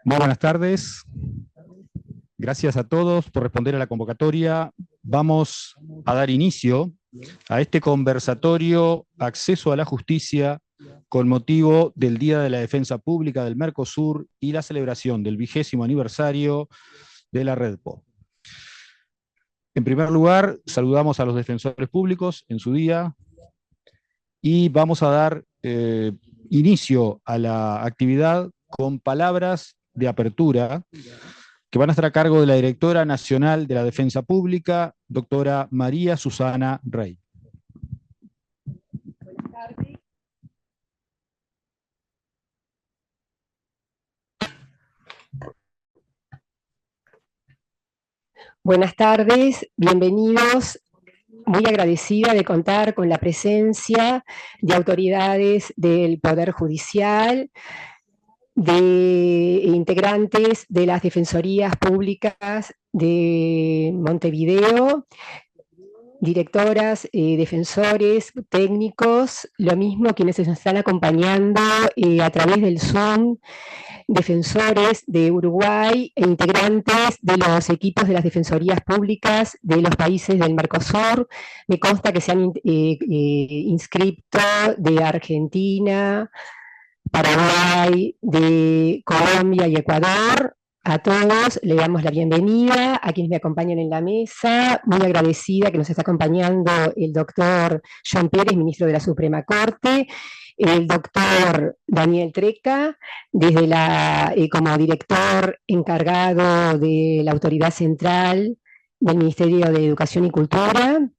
Muy buenas tardes. Gracias a todos por responder a la convocatoria. Vamos a dar inicio a este conversatorio Acceso a la Justicia con motivo del Día de la Defensa Pública del Mercosur y la celebración del 20º aniversario de la REDPO. En primer lugar, saludamos a los defensores públicos en su día y vamos a dar inicio a la actividad con palabras de apertura que van a estar a cargo de la Directora Nacional de la Defensa Pública, doctora María Susana Rey. Buenas tardes. Buenas tardes, bienvenidos. Muy agradecida de contar con la presencia de autoridades del Poder Judicial, de integrantes de las Defensorías Públicas de Montevideo, directoras, defensores, técnicos, lo mismo quienes nos están acompañando a través del Zoom, defensores de Uruguay e integrantes de los equipos de las defensorías públicas de los países del Mercosur. Me consta que se han inscrito de Argentina, Paraguay, de Colombia y Ecuador. A todos le damos la bienvenida, a quienes me acompañan en la mesa, muy agradecida que nos está acompañando el doctor John Pérez, ministro de la Suprema Corte, el doctor Daniel Treca, como director encargado de la Autoridad Central del Ministerio de Educación y Cultura,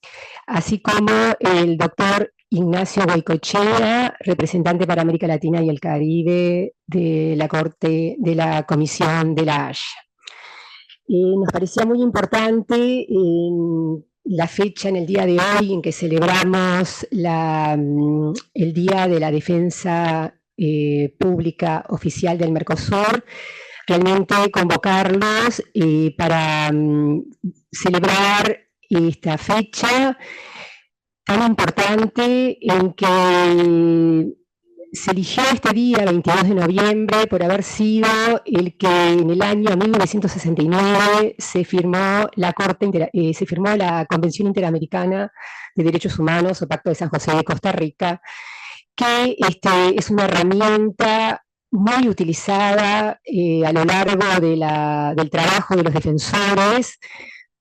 así como el doctor Ignacio Goicoechea, representante para América Latina y el Caribe de la Corte de la Comisión de la Haya. Nos parecía muy importante la fecha en el día de hoy en que celebramos el Día de la Defensa Pública Oficial del Mercosur, realmente convocarlos para celebrar esta fecha tan importante en que se eligió este día, 22 de noviembre, por haber sido el que en el año 1969 se firmó la Convención Interamericana de Derechos Humanos, o Pacto de San José de Costa Rica, que es una herramienta muy utilizada a lo largo del trabajo de los defensores.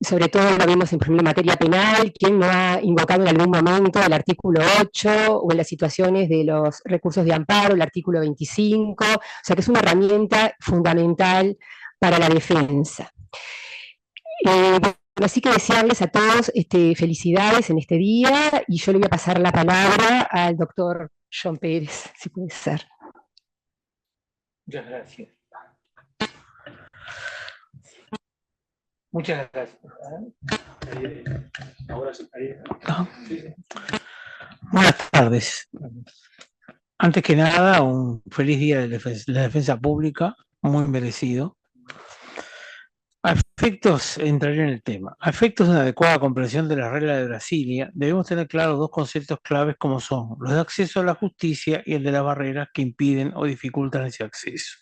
Sobre todo lo vemos en materia penal, quien no ha invocado en algún momento el artículo 8 o en las situaciones de los recursos de amparo, el artículo 25, o sea que es una herramienta fundamental para la defensa. Así que desearles a todos felicidades en este día, y yo le voy a pasar la palabra al doctor John Pérez, si puede ser. Muchas gracias. Muchas gracias. Buenas tardes. Antes que nada, un feliz día de la defensa pública, muy merecido. A efectos, entraré en el tema. A efectos de una adecuada comprensión de las reglas de Brasilia, debemos tener claros dos conceptos claves como son los de acceso a la justicia y el de las barreras que impiden o dificultan ese acceso.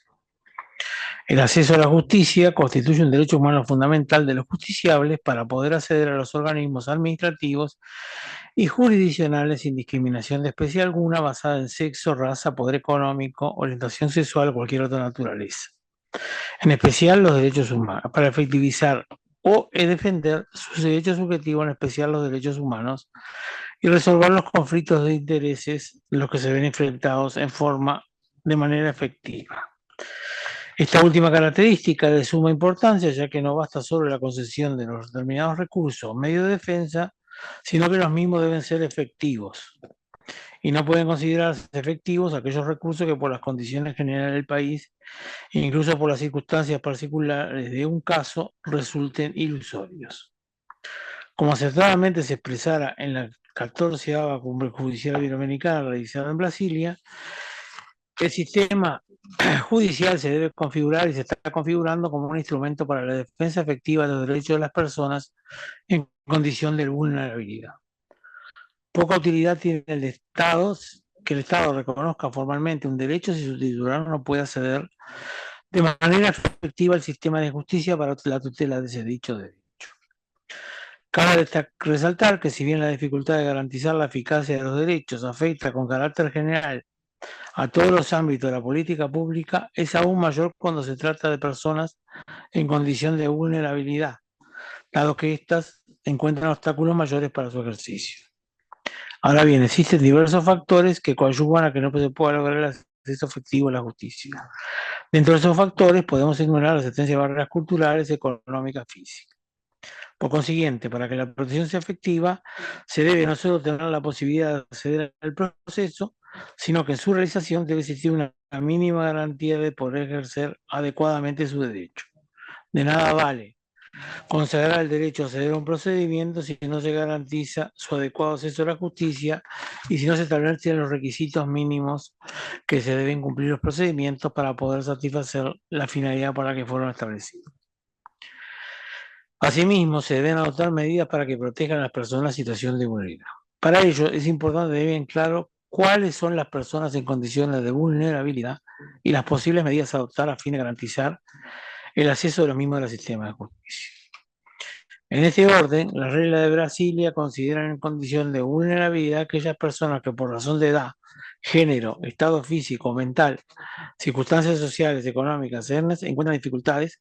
El acceso a la justicia constituye un derecho humano fundamental de los justiciables para poder acceder a los organismos administrativos y jurisdiccionales sin discriminación de especie alguna basada en sexo, raza, poder económico, orientación sexual o cualquier otra naturaleza. En especial los derechos humanos, para efectivizar o defender sus derechos subjetivos, en especial los derechos humanos, y resolver los conflictos de intereses en los que se ven enfrentados de manera efectiva. Esta última característica es de suma importancia, ya que no basta solo la concesión de los determinados recursos o medios de defensa, sino que los mismos deben ser efectivos. Y no pueden considerarse efectivos aquellos recursos que por las condiciones generales del país, e incluso por las circunstancias particulares de un caso, resulten ilusorios. Como acertadamente se expresara en la 14ª Cumbre Judicial Iberoamericana realizada en Brasilia, el sistema judicial se debe configurar y se está configurando como un instrumento para la defensa efectiva de los derechos de las personas en condición de vulnerabilidad. Poca utilidad tiene que el Estado reconozca formalmente un derecho si su titular no puede acceder de manera efectiva el sistema de justicia para la tutela de ese dicho derecho. Cabe resaltar que si bien la dificultad de garantizar la eficacia de los derechos afecta con carácter general a todos los ámbitos de la política pública, es aún mayor cuando se trata de personas en condición de vulnerabilidad, dado que éstas encuentran obstáculos mayores para su ejercicio. Ahora bien, existen diversos factores que coadyuvan a que no se pueda lograr el acceso efectivo a la justicia. Dentro de esos factores podemos ignorar la existencia de barreras culturales, económicas, físicas. Por consiguiente, para que la protección sea efectiva, se debe no solo tener la posibilidad de acceder al proceso, sino que en su realización debe existir una mínima garantía de poder ejercer adecuadamente su derecho. De nada vale consagrar el derecho a acceder a un procedimiento si no se garantiza su adecuado acceso a la justicia y si no se establecen los requisitos mínimos que se deben cumplir los procedimientos para poder satisfacer la finalidad para la que fueron establecidos. Asimismo, se deben adoptar medidas para que protejan a las personas en situación de vulnerabilidad. Para ello, es importante tener bien claro cuáles son las personas en condiciones de vulnerabilidad y las posibles medidas a adoptar a fin de garantizar el acceso de los mismos al sistema de justicia. En este orden, las reglas de Brasilia consideran en condición de vulnerabilidad aquellas personas que por razón de edad, género, estado físico, mental, circunstancias sociales, económicas, encuentran dificultades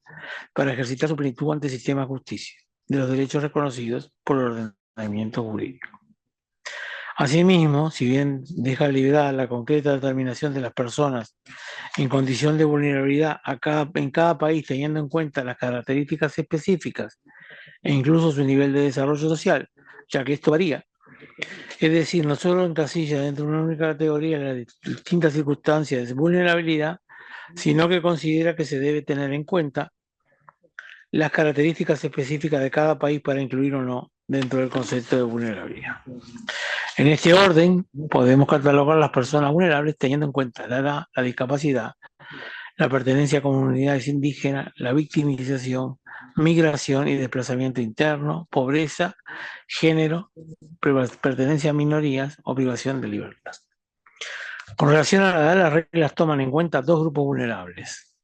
para ejercitar su plenitud ante el sistema de justicia, de los derechos reconocidos por el ordenamiento jurídico. Asimismo, si bien deja liberada la concreta determinación de las personas en condición de vulnerabilidad en cada país, teniendo en cuenta las características específicas e incluso su nivel de desarrollo social, ya que esto varía. Es decir, no solo encasilla dentro de una única categoría las distintas circunstancias de vulnerabilidad, sino que considera que se debe tener en cuenta las características específicas de cada país para incluir o no dentro del concepto de vulnerabilidad. En este orden, podemos catalogar a las personas vulnerables teniendo en cuenta la edad, la discapacidad, la pertenencia a comunidades indígenas, la victimización, migración y desplazamiento interno, pobreza, género, pertenencia a minorías o privación de libertad. Con relación a la edad, las reglas toman en cuenta dos grupos vulnerables.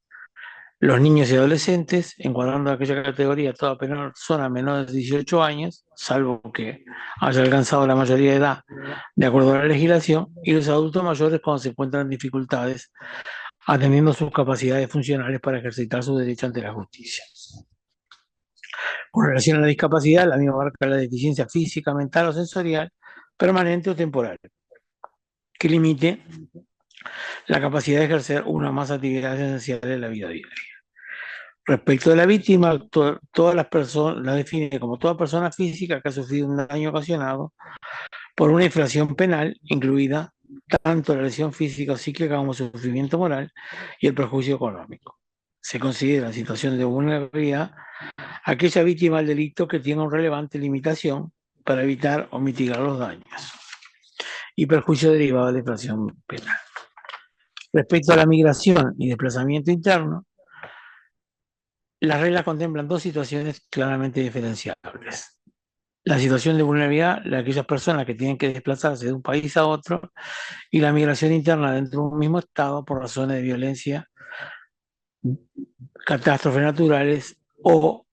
Los niños y adolescentes, encuadrando aquella categoría toda persona menor de 18 años, salvo que haya alcanzado la mayoría de edad de acuerdo a la legislación, y los adultos mayores cuando se encuentran en dificultades atendiendo sus capacidades funcionales para ejercitar su derecho ante la justicia. Con relación a la discapacidad, la misma abarca la deficiencia física, mental o sensorial, permanente o temporal, que limite la capacidad de ejercer una o más actividades esenciales de la vida diaria. Respecto de la víctima, todas las personas la define como toda persona física que ha sufrido un daño ocasionado por una infracción penal, incluida tanto la lesión física o psíquica como el sufrimiento moral y el perjuicio económico. Se considera en situación de vulnerabilidad aquella víctima del delito que tenga una relevante limitación para evitar o mitigar los daños y perjuicio derivado de la infracción penal. Respecto a la migración y desplazamiento interno, las reglas contemplan dos situaciones claramente diferenciables. La situación de vulnerabilidad, la de aquellas personas que tienen que desplazarse de un país a otro, y la migración interna dentro de un mismo estado por razones de violencia, catástrofes naturales o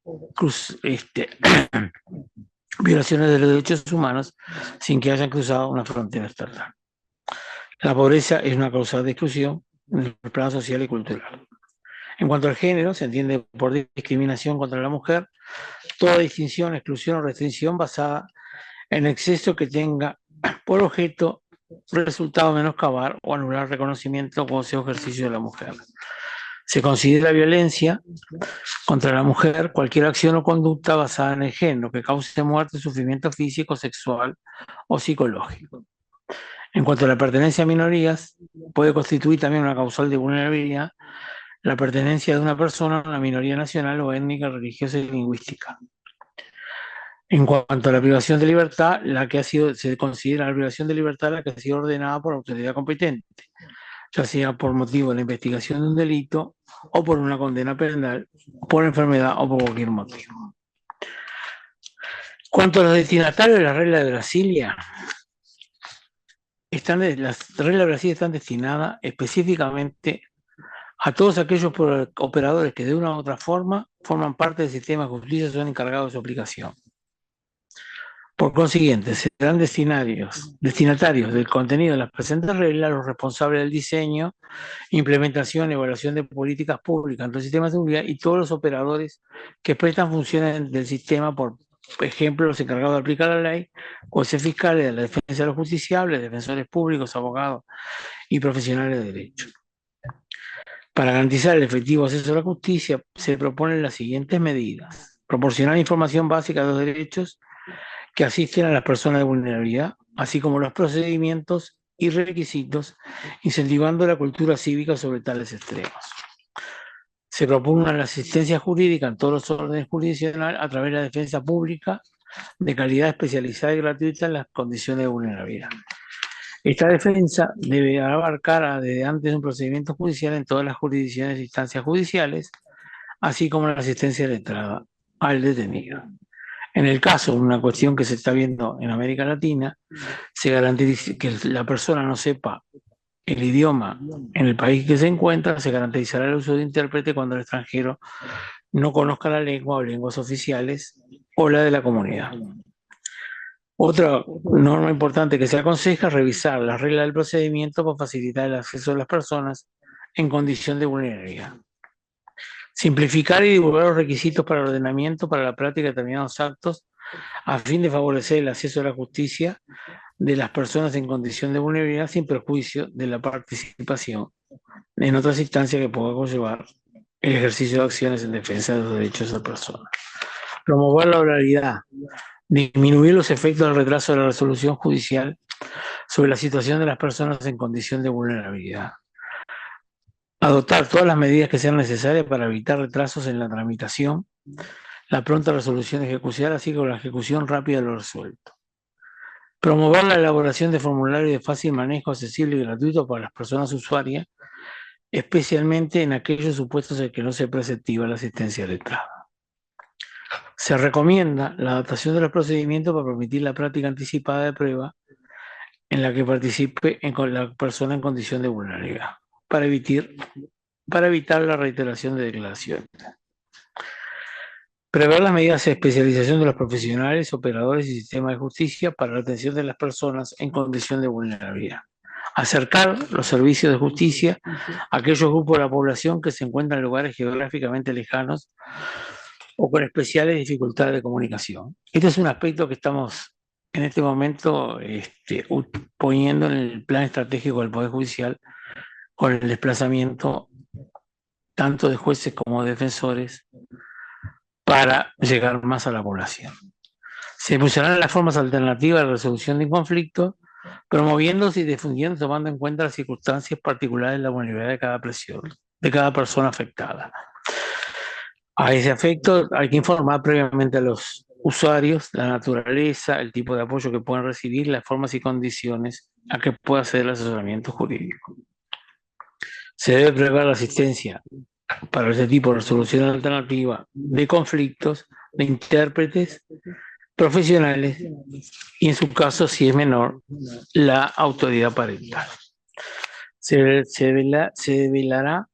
violaciones de los derechos humanos sin que hayan cruzado una frontera estatal. La pobreza es una causa de exclusión en el plano social y cultural. En cuanto al género, se entiende por discriminación contra la mujer toda distinción, exclusión o restricción basada en exceso que tenga por objeto resultado menoscabar o anular reconocimiento o ejercicio de la mujer. Se considera violencia contra la mujer cualquier acción o conducta basada en el género que cause muerte, sufrimiento físico, sexual o psicológico. En cuanto a la pertenencia a minorías, puede constituir también una causal de vulnerabilidad la pertenencia de una persona a una minoría nacional o étnica, religiosa y lingüística. En cuanto a la privación de libertad, se considera la privación de libertad la que ha sido ordenada por la autoridad competente, ya sea por motivo de la investigación de un delito o por una condena penal, por enfermedad o por cualquier motivo. Cuanto a los destinatarios de la regla de Brasilia, las reglas de Brasilia están destinadas específicamente a todos aquellos operadores que de una u otra forma forman parte del sistema de justicia son encargados de su aplicación. Por consiguiente, serán destinatarios del contenido de las presentes reglas los responsables del diseño, implementación y evaluación de políticas públicas en el sistema de seguridad y todos los operadores que prestan funciones del sistema, por ejemplo, los encargados de aplicar la ley, jueces fiscales de la defensa de los justiciables, defensores públicos, abogados y profesionales de derecho. Para garantizar el efectivo acceso a la justicia, se proponen las siguientes medidas: proporcionar información básica de los derechos que asisten a las personas de vulnerabilidad, así como los procedimientos y requisitos, incentivando la cultura cívica sobre tales extremos. Se propugna la asistencia jurídica en todos los órdenes jurisdiccionales a través de la defensa pública de calidad especializada y gratuita en las condiciones de vulnerabilidad. Esta defensa debe abarcar desde antes de un procedimiento judicial en todas las jurisdicciones e instancias judiciales, así como la asistencia letrada al detenido. En el caso de una cuestión que se está viendo en América Latina, se garantiza que la persona no sepa el idioma en el país que se encuentra, se garantizará el uso de intérprete cuando el extranjero no conozca la lengua o lenguas oficiales o la de la comunidad. Otra norma importante que se aconseja es revisar las reglas del procedimiento para facilitar el acceso de las personas en condición de vulnerabilidad. Simplificar y divulgar los requisitos para el ordenamiento para la práctica de determinados actos a fin de favorecer el acceso a la justicia de las personas en condición de vulnerabilidad sin perjuicio de la participación en otras instancias que puedan conllevar el ejercicio de acciones en defensa de los derechos de las personas. Promover la oralidad, disminuir los efectos del retraso de la resolución judicial sobre la situación de las personas en condición de vulnerabilidad. Adoptar todas las medidas que sean necesarias para evitar retrasos en la tramitación, la pronta resolución ejecucial, así como la ejecución rápida de lo resuelto. Promover la elaboración de formularios de fácil manejo, accesible y gratuito para las personas usuarias, especialmente en aquellos supuestos en que no se preceptiva la asistencia letrada. Se recomienda la adaptación de los procedimientos para permitir la práctica anticipada de prueba en la que participe la persona en condición de vulnerabilidad, para evitar la reiteración de declaraciones. Prever las medidas de especialización de los profesionales, operadores y sistemas de justicia para la atención de las personas en condición de vulnerabilidad. Acercar los servicios de justicia a aquellos grupos de la población que se encuentran en lugares geográficamente lejanos o con especiales dificultades de comunicación. Este es un aspecto que estamos en este momento poniendo en el plan estratégico del Poder Judicial con el desplazamiento tanto de jueces como de defensores para llegar más a la población. Se impulsarán las formas alternativas de resolución de conflictos, promoviéndose y difundiendo, tomando en cuenta las circunstancias particulares de la vulnerabilidad de cada persona afectada. A ese efecto hay que informar previamente a los usuarios la naturaleza, el tipo de apoyo que pueden recibir, las formas y condiciones a que pueda acceder el asesoramiento jurídico. Se debe prever la asistencia para ese tipo de resolución alternativa de conflictos, de intérpretes profesionales y, en su caso, si es menor, la autoridad parental. Se velará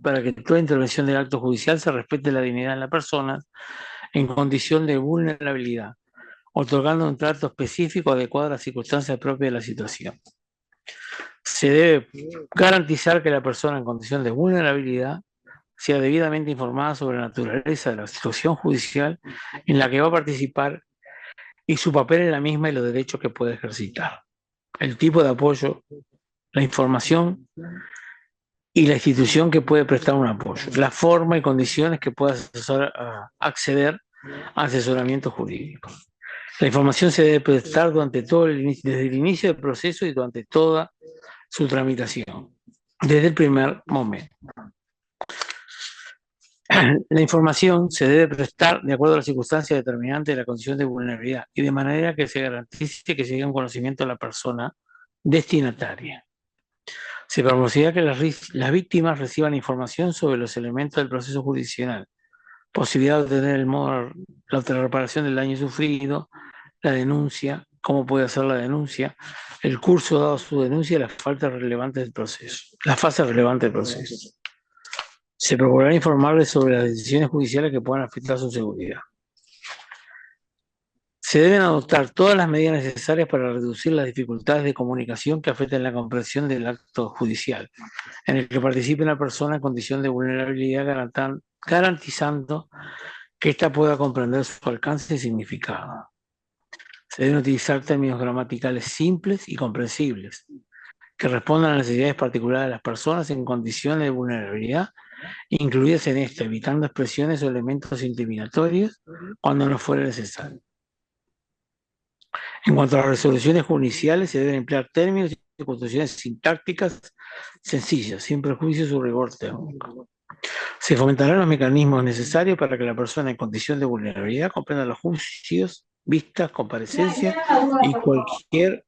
para que toda intervención del acto judicial se respete la dignidad de la persona en condición de vulnerabilidad, otorgando un trato específico adecuado a las circunstancias propias de la situación. Se debe garantizar que la persona en condición de vulnerabilidad sea debidamente informada sobre la naturaleza de la situación judicial en la que va a participar y su papel en la misma y los derechos que puede ejercitar, el tipo de apoyo, la información y la institución que puede prestar un apoyo, la forma y condiciones que pueda acceder a asesoramiento jurídico. La información se debe prestar desde el inicio del proceso y durante toda su tramitación, desde el primer momento. La información se debe prestar de acuerdo a las circunstancias determinantes de la condición de vulnerabilidad y de manera que se garantice que llegue a un conocimiento a la persona destinataria. Se promoverá que las víctimas reciban información sobre los elementos del proceso judicial, posibilidad de obtener la reparación del daño sufrido, la denuncia, cómo puede hacer la denuncia, el curso dado a su denuncia y las fases relevantes del proceso. Se procurará informarles sobre las decisiones judiciales que puedan afectar su seguridad. Se deben adoptar todas las medidas necesarias para reducir las dificultades de comunicación que afecten la comprensión del acto judicial, en el que participe una persona en condición de vulnerabilidad, garantizando que ésta pueda comprender su alcance y significado. Se deben utilizar términos gramaticales simples y comprensibles, que respondan a las necesidades particulares de las personas en condiciones de vulnerabilidad, incluidas en esta, evitando expresiones o elementos intimidatorios cuando no fuera necesario. En cuanto a las resoluciones judiciales, se deben emplear términos y construcciones sintácticas sencillas, sin perjuicio de su rigor técnico. Se fomentarán los mecanismos necesarios para que la persona en condición de vulnerabilidad comprenda los juicios, vistas, comparecencias y cualquier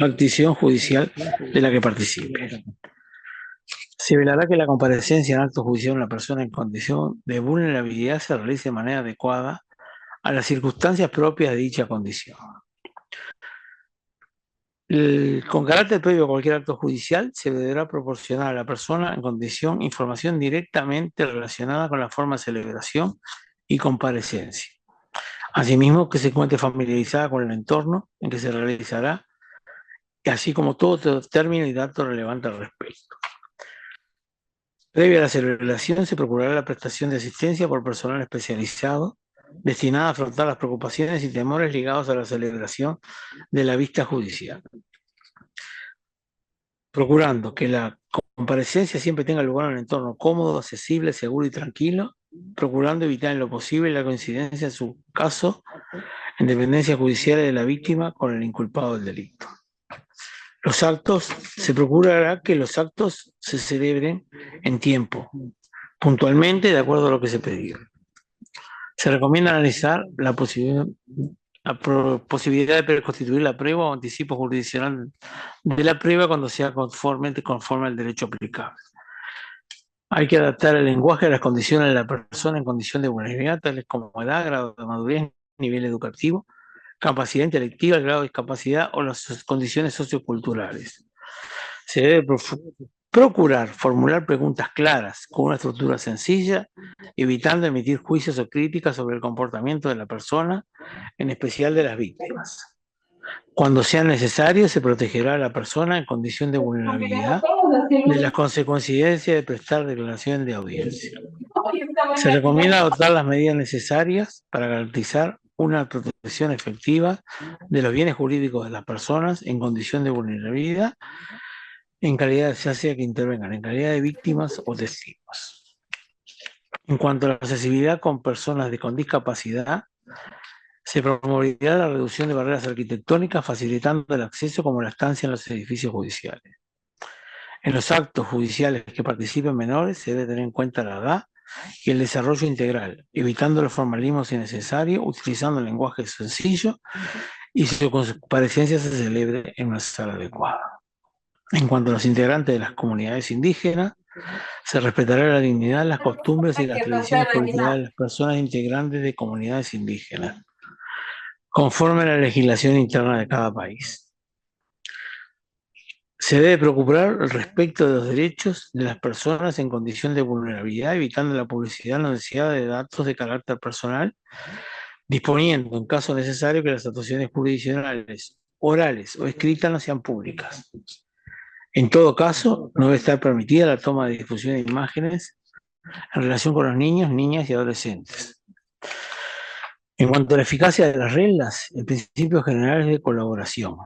actividad judicial de la que participe. Se velará que la comparecencia en acto judicial de una persona en condición de vulnerabilidad se realice de manera adecuada a las circunstancias propias de dicha condición. Con carácter previo a cualquier acto judicial, se deberá proporcionar a la persona en condición información directamente relacionada con la forma de celebración y comparecencia. Asimismo, que se encuentre familiarizada con el entorno en que se realizará, así como todo término y dato relevante al respecto. Previa a la celebración, se procurará la prestación de asistencia por personal especializado destinada a afrontar las preocupaciones y temores ligados a la celebración de la vista judicial, procurando que la comparecencia siempre tenga lugar en un entorno cómodo, accesible, seguro y tranquilo, procurando evitar en lo posible la coincidencia en su caso en dependencias judiciales de la víctima con el inculpado del delito. Se procurará que los actos se celebren en tiempo, puntualmente, de acuerdo a lo que se pedirá. Se recomienda analizar la posibilidad de constituir la prueba o anticipo jurisdiccional de la prueba cuando sea conforme al derecho aplicable. Hay que adaptar el lenguaje a las condiciones de la persona en condición de vulnerabilidad, tales como edad, grado de madurez, nivel educativo, capacidad intelectiva, el grado de discapacidad o las condiciones socioculturales. Se debe procurar formular preguntas claras con una estructura sencilla, evitando emitir juicios o críticas sobre el comportamiento de la persona, en especial de las víctimas. Cuando sea necesario, se protegerá a la persona en condición de vulnerabilidad de las consecuencias de prestar declaración de audiencia. Se recomienda adoptar las medidas necesarias para garantizar una protección efectiva de los bienes jurídicos de las personas en condición de vulnerabilidad, ya sea que intervengan en calidad de víctimas o testigos. En cuanto a la accesibilidad con personas con discapacidad, se promoverá la reducción de barreras arquitectónicas, facilitando el acceso como la estancia en los edificios judiciales. En los actos judiciales que participen menores se debe tener en cuenta la edad y el desarrollo integral, evitando los formalismos innecesarios, utilizando el lenguaje sencillo y su comparecencia se celebre en una sala adecuada. En cuanto a los integrantes de las comunidades indígenas, se respetará la dignidad, las costumbres y las tradiciones culturales de las personas integrantes de comunidades indígenas, conforme a la legislación interna de cada país. Se debe procurar el respeto de los derechos de las personas en condición de vulnerabilidad, evitando la publicidad no deseada de datos de carácter personal, disponiendo, en caso necesario, que las actuaciones jurisdiccionales, orales o escritas no sean públicas. En todo caso, no debe estar permitida la toma de difusión de imágenes en relación con los niños, niñas y adolescentes. En cuanto a la eficacia de las reglas, el principio general es de colaboración.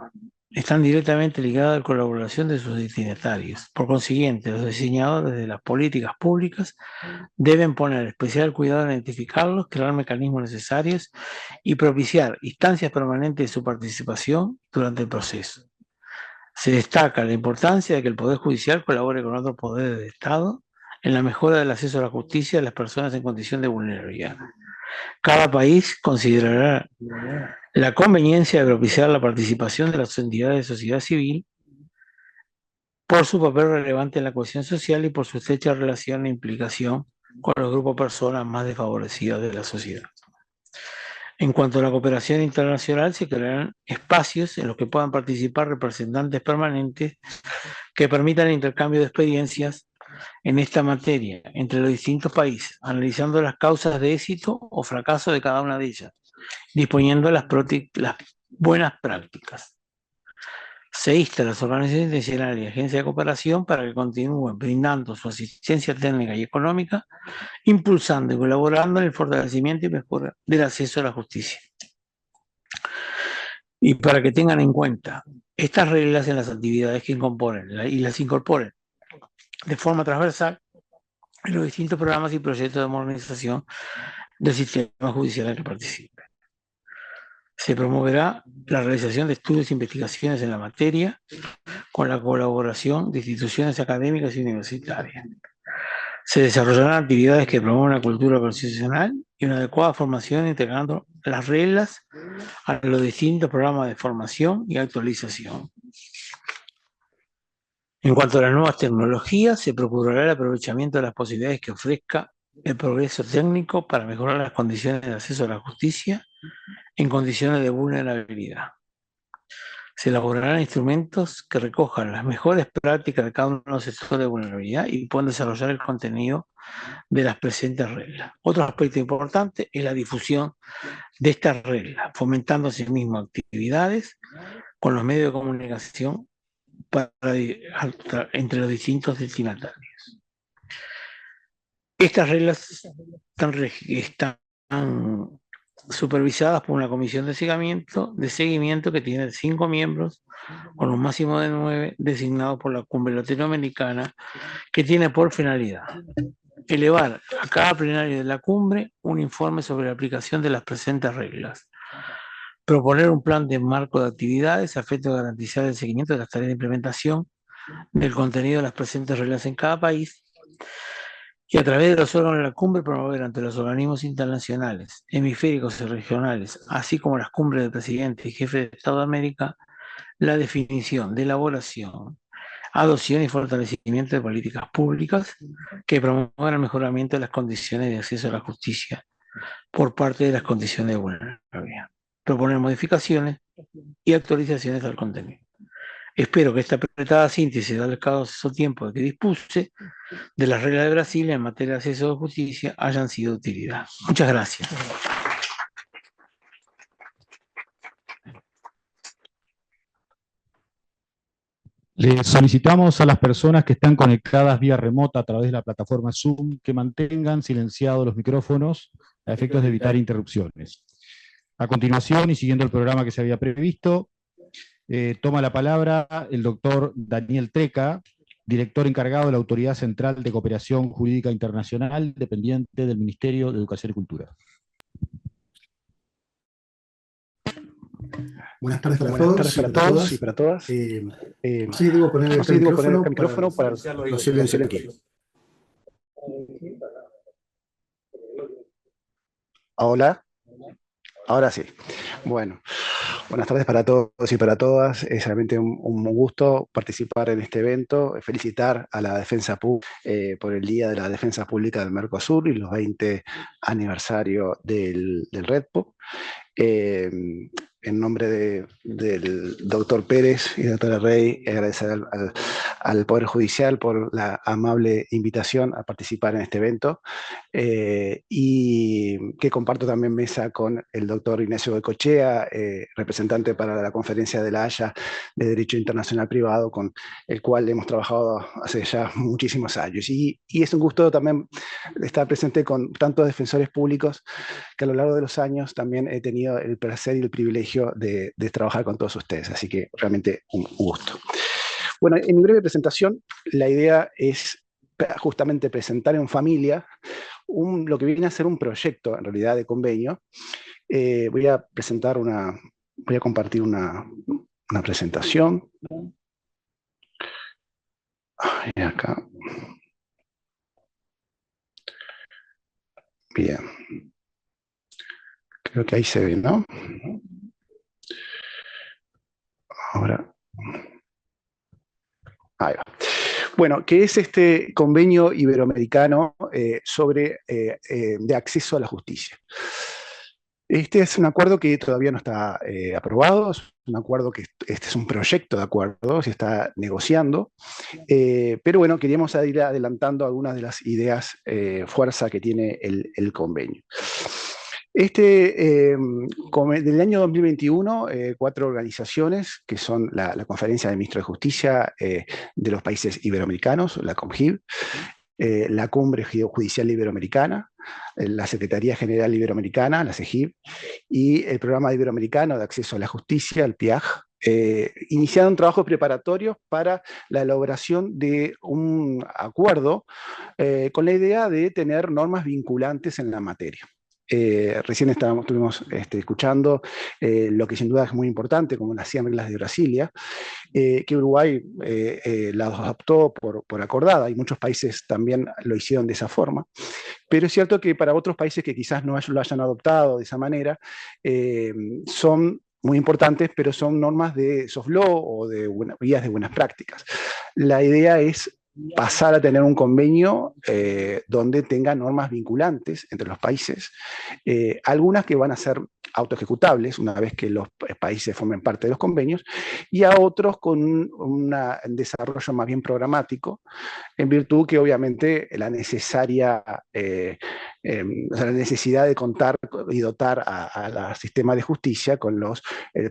Están directamente ligadas a la colaboración de sus destinatarios. Por consiguiente, los diseñadores de las políticas públicas deben poner especial cuidado en identificarlos, crear mecanismos necesarios y propiciar instancias permanentes de su participación durante el proceso. Se destaca la importancia de que el Poder Judicial colabore con otros poderes del Estado en la mejora del acceso a la justicia de las personas en condición de vulnerabilidad. Cada país considerará la conveniencia de propiciar la participación de las entidades de sociedad civil por su papel relevante en la cohesión social y por su estrecha relación e implicación con los grupos de personas más desfavorecidas de la sociedad. En cuanto a la cooperación internacional, se crearán espacios en los que puedan participar representantes permanentes que permitan el intercambio de experiencias en esta materia entre los distintos países, analizando las causas de éxito o fracaso de cada una de ellas, disponiendo las buenas prácticas. Se insta a las organizaciones internacionales y agencias de cooperación para que continúen brindando su asistencia técnica y económica, impulsando y colaborando en el fortalecimiento y mejora del acceso a la justicia. Y para que tengan en cuenta estas reglas en las actividades que incorporen y las incorporen de forma transversal en los distintos programas y proyectos de modernización del sistema judicial en que participen. Se promoverá la realización de estudios e investigaciones en la materia con la colaboración de instituciones académicas y universitarias. Se desarrollarán actividades que promuevan la cultura constitucional y una adecuada formación integrando las reglas a los distintos programas de formación y actualización. En cuanto a las nuevas tecnologías, se procurará el aprovechamiento de las posibilidades que ofrezca el progreso técnico para mejorar las condiciones de acceso a la justicia en condiciones de vulnerabilidad. Se elaborarán instrumentos que recojan las mejores prácticas de cada uno de los sectores de vulnerabilidad y puedan desarrollar el contenido de las presentes reglas. Otro aspecto importante es la difusión de estas reglas, fomentando asimismo actividades con los medios de comunicación entre los distintos destinatarios. Estas reglas están supervisadas por una comisión de seguimiento que tiene 5 miembros, con un máximo de 9 designados por la Cumbre Latinoamericana, que tiene por finalidad elevar a cada plenario de la cumbre un informe sobre la aplicación de las presentes reglas, proponer un plan de marco de actividades a efecto de garantizar el seguimiento de las tareas de implementación del contenido de las presentes reglas en cada país, y a través de los órganos de la cumbre promover ante los organismos internacionales, hemisféricos y regionales, así como las cumbres de presidentes y jefes de Estado de América, la definición de elaboración, adopción y fortalecimiento de políticas públicas que promuevan el mejoramiento de las condiciones de acceso a la justicia por parte de las condiciones de vulnerabilidad. Proponer modificaciones y actualizaciones al contenido. Espero que esta apretada síntesis del escaso tiempo de que dispuse de las reglas de Brasil en materia de acceso a la justicia hayan sido de utilidad. Muchas gracias. Le solicitamos a las personas que están conectadas vía remota a través de la plataforma Zoom que mantengan silenciados los micrófonos a efectos de evitar interrupciones. A continuación, y siguiendo el programa que se había previsto, toma la palabra el doctor Daniel Treca, director encargado de la Autoridad Central de Cooperación Jurídica Internacional, dependiente del Ministerio de Educación y Cultura. Buenas tardes para todos y para todas. Sí, debo poner el micrófono para los silencios aquí. Hola. Ahora sí. Bueno, buenas tardes para todos y para todas. Es realmente un gusto participar en este evento. Felicitar a la Defensa Pública por el Día de la Defensa Pública del Mercosur y los 20 aniversario del REDPO. En nombre del doctor Pérez y doctora Rey, agradecer al Poder Judicial por la amable invitación a participar en este evento y que comparto también mesa con el doctor Ignacio Goicoechea, representante para la Conferencia de la Haya de Derecho Internacional Privado, con el cual hemos trabajado hace ya muchísimos años. Y es un gusto también estar presente con tantos defensores públicos que a lo largo de los años también he tenido el placer y el privilegio de trabajar con todos ustedes, así que realmente un gusto. Bueno, en mi breve presentación, la idea es justamente presentar en familia lo que viene a ser un proyecto, en realidad, de convenio. Voy a compartir una presentación. Y acá. Bien. Creo que ahí se ve, ¿no? Ahora. Ahí va. Bueno, ¿qué es este convenio iberoamericano de acceso a la justicia? Este es un acuerdo que todavía no está aprobado, es un acuerdo que este es un proyecto de acuerdo, se está negociando, pero bueno, queríamos ir adelantando algunas de las ideas fuerza que tiene el convenio. Del año 2021, 4 organizaciones, que son la Conferencia de Ministros de Justicia de los Países Iberoamericanos, la COMGIB, la Cumbre Judicial Iberoamericana, la Secretaría General Iberoamericana, la CEGIB, y el Programa Iberoamericano de Acceso a la Justicia, el PIAJ, iniciaron trabajos preparatorios para la elaboración de un acuerdo con la idea de tener normas vinculantes en la materia. Recién estuvimos escuchando lo que sin duda es muy importante, como las 100 reglas de Brasilia, que Uruguay las adoptó por acordada, y muchos países también lo hicieron de esa forma. Pero es cierto que para otros países que quizás no lo hayan adoptado de esa manera, son muy importantes, pero son normas de soft law o de guías de buenas prácticas. La idea es pasar a tener un convenio donde tenga normas vinculantes entre los países, algunas que van a ser autoejecutables una vez que los países formen parte de los convenios, y a otros con un desarrollo más bien programático, en virtud que obviamente la necesidad de contar y dotar al sistema de justicia con los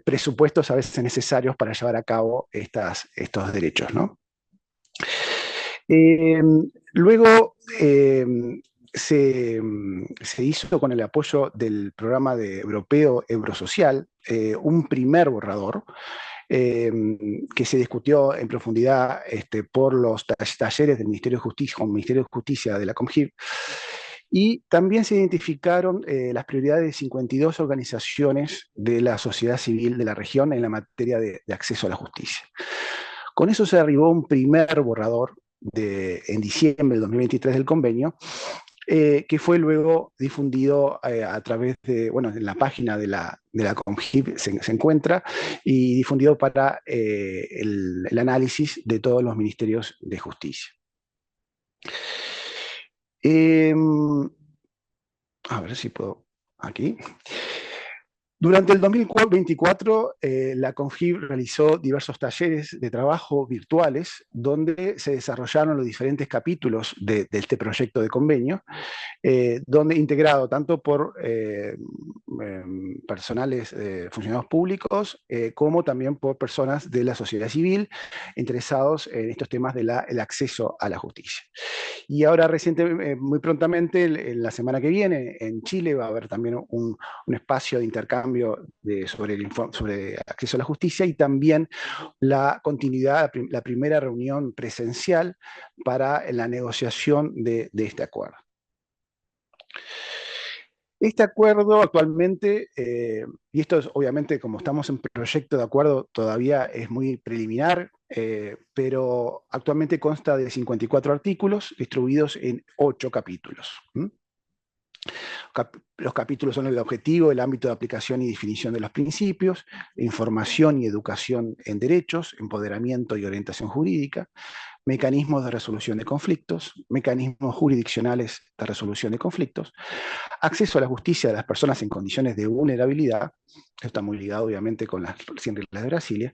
presupuestos a veces necesarios para llevar a cabo estos derechos, ¿no? Luego se hizo con el apoyo del programa europeo Eurosocial un primer borrador que se discutió en profundidad por los talleres del Ministerio de Justicia, con el Ministerio de Justicia de la COMGIB, y también se identificaron las prioridades de 52 organizaciones de la sociedad civil de la región en la materia de acceso a la justicia. Con eso se arribó a un primer borrador en diciembre del 2023 del convenio, que fue luego difundido a través de, bueno, en la página de la COMGIB se encuentra, y difundido para el análisis de todos los ministerios de justicia. A ver si puedo, aquí. Durante el 2024, la COMGIB realizó diversos talleres de trabajo virtuales donde se desarrollaron los diferentes capítulos de este proyecto de convenio, donde integrado tanto por personales, funcionarios públicos, como también por personas de la sociedad civil interesados en estos temas del acceso a la justicia. Y ahora muy prontamente, en la semana que viene, en Chile va a haber también un espacio de intercambio sobre acceso a la justicia, y también la continuidad, la primera reunión presencial para la negociación de este acuerdo. Este acuerdo actualmente, y esto es obviamente como estamos en proyecto de acuerdo, todavía es muy preliminar, pero actualmente consta de 54 artículos distribuidos en 8 capítulos. Los capítulos son el objetivo, el ámbito de aplicación y definición de los principios, información y educación en derechos, empoderamiento y orientación jurídica, mecanismos de resolución de conflictos, mecanismos jurisdiccionales de resolución de conflictos, acceso a la justicia de las personas en condiciones de vulnerabilidad, esto está muy ligado obviamente con las 100 reglas de Brasilia,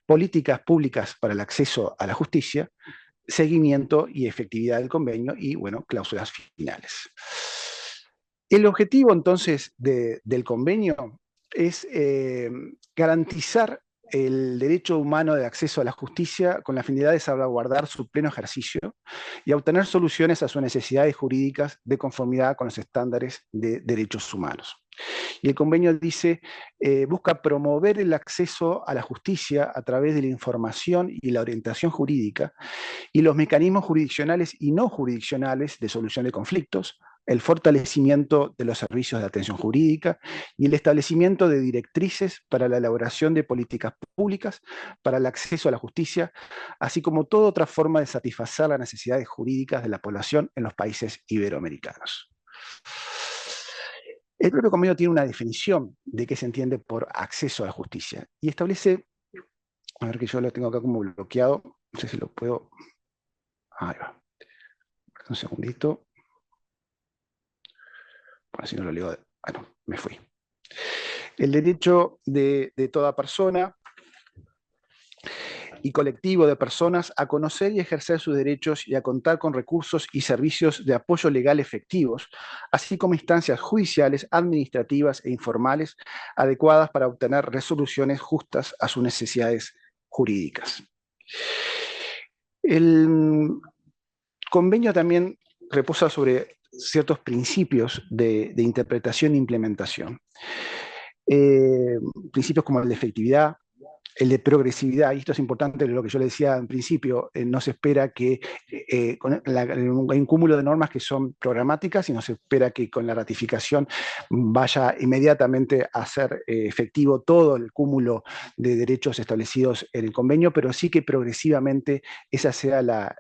políticas públicas para el acceso a la justicia, seguimiento y efectividad del convenio y, bueno, cláusulas finales. El objetivo entonces del convenio es garantizar el derecho humano de acceso a la justicia con la finalidad de salvaguardar su pleno ejercicio y a obtener soluciones a sus necesidades jurídicas de conformidad con los estándares de derechos humanos. Y el convenio dice, busca promover el acceso a la justicia a través de la información y la orientación jurídica y los mecanismos jurisdiccionales y no jurisdiccionales de solución de conflictos, el fortalecimiento de los servicios de atención jurídica y el establecimiento de directrices para la elaboración de políticas públicas para el acceso a la justicia, así como toda otra forma de satisfacer las necesidades jurídicas de la población en los países iberoamericanos. El propio convenio tiene una definición de qué se entiende por acceso a la justicia y establece, a ver que yo lo tengo acá como bloqueado, no sé si lo puedo, ahí va, un segundito. Bueno, si no lo leo, bueno, me fui. El derecho de toda persona y colectivo de personas a conocer y ejercer sus derechos y a contar con recursos y servicios de apoyo legal efectivos, así como instancias judiciales, administrativas e informales adecuadas para obtener resoluciones justas a sus necesidades jurídicas. El convenio también reposa sobre ciertos principios de interpretación e implementación. Principios como el de efectividad, el de progresividad, y esto es importante, lo que yo le decía en principio, no se espera que hay un cúmulo de normas que son programáticas y no se espera que con la ratificación vaya inmediatamente a ser efectivo todo el cúmulo de derechos establecidos en el convenio, pero sí que progresivamente esa sea la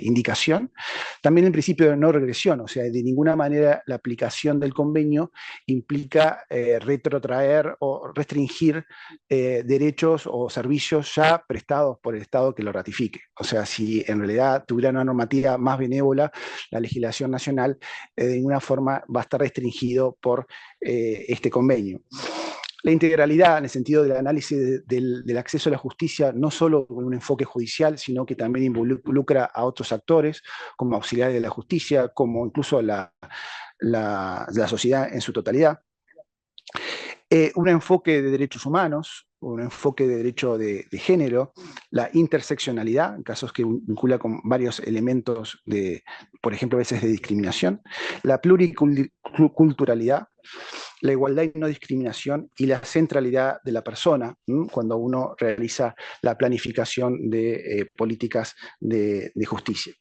indicación. También el principio de no regresión, o sea, de ninguna manera la aplicación del convenio implica retrotraer o restringir derechos o servicios ya prestados por el Estado que lo ratifique. O sea, si en realidad tuviera una normativa más benévola, la legislación nacional de ninguna forma va a estar restringido por este convenio. La integralidad en el sentido del análisis del acceso a la justicia, no solo con un enfoque judicial, sino que también involucra a otros actores, como auxiliares de la justicia, como incluso la sociedad en su totalidad. Un enfoque de derechos humanos, un enfoque de derecho de género, la interseccionalidad, en casos que vincula con varios elementos de, por ejemplo, a veces de discriminación, la pluriculturalidad, la igualdad y no discriminación y la centralidad de la persona, cuando uno realiza la planificación de políticas de justicia.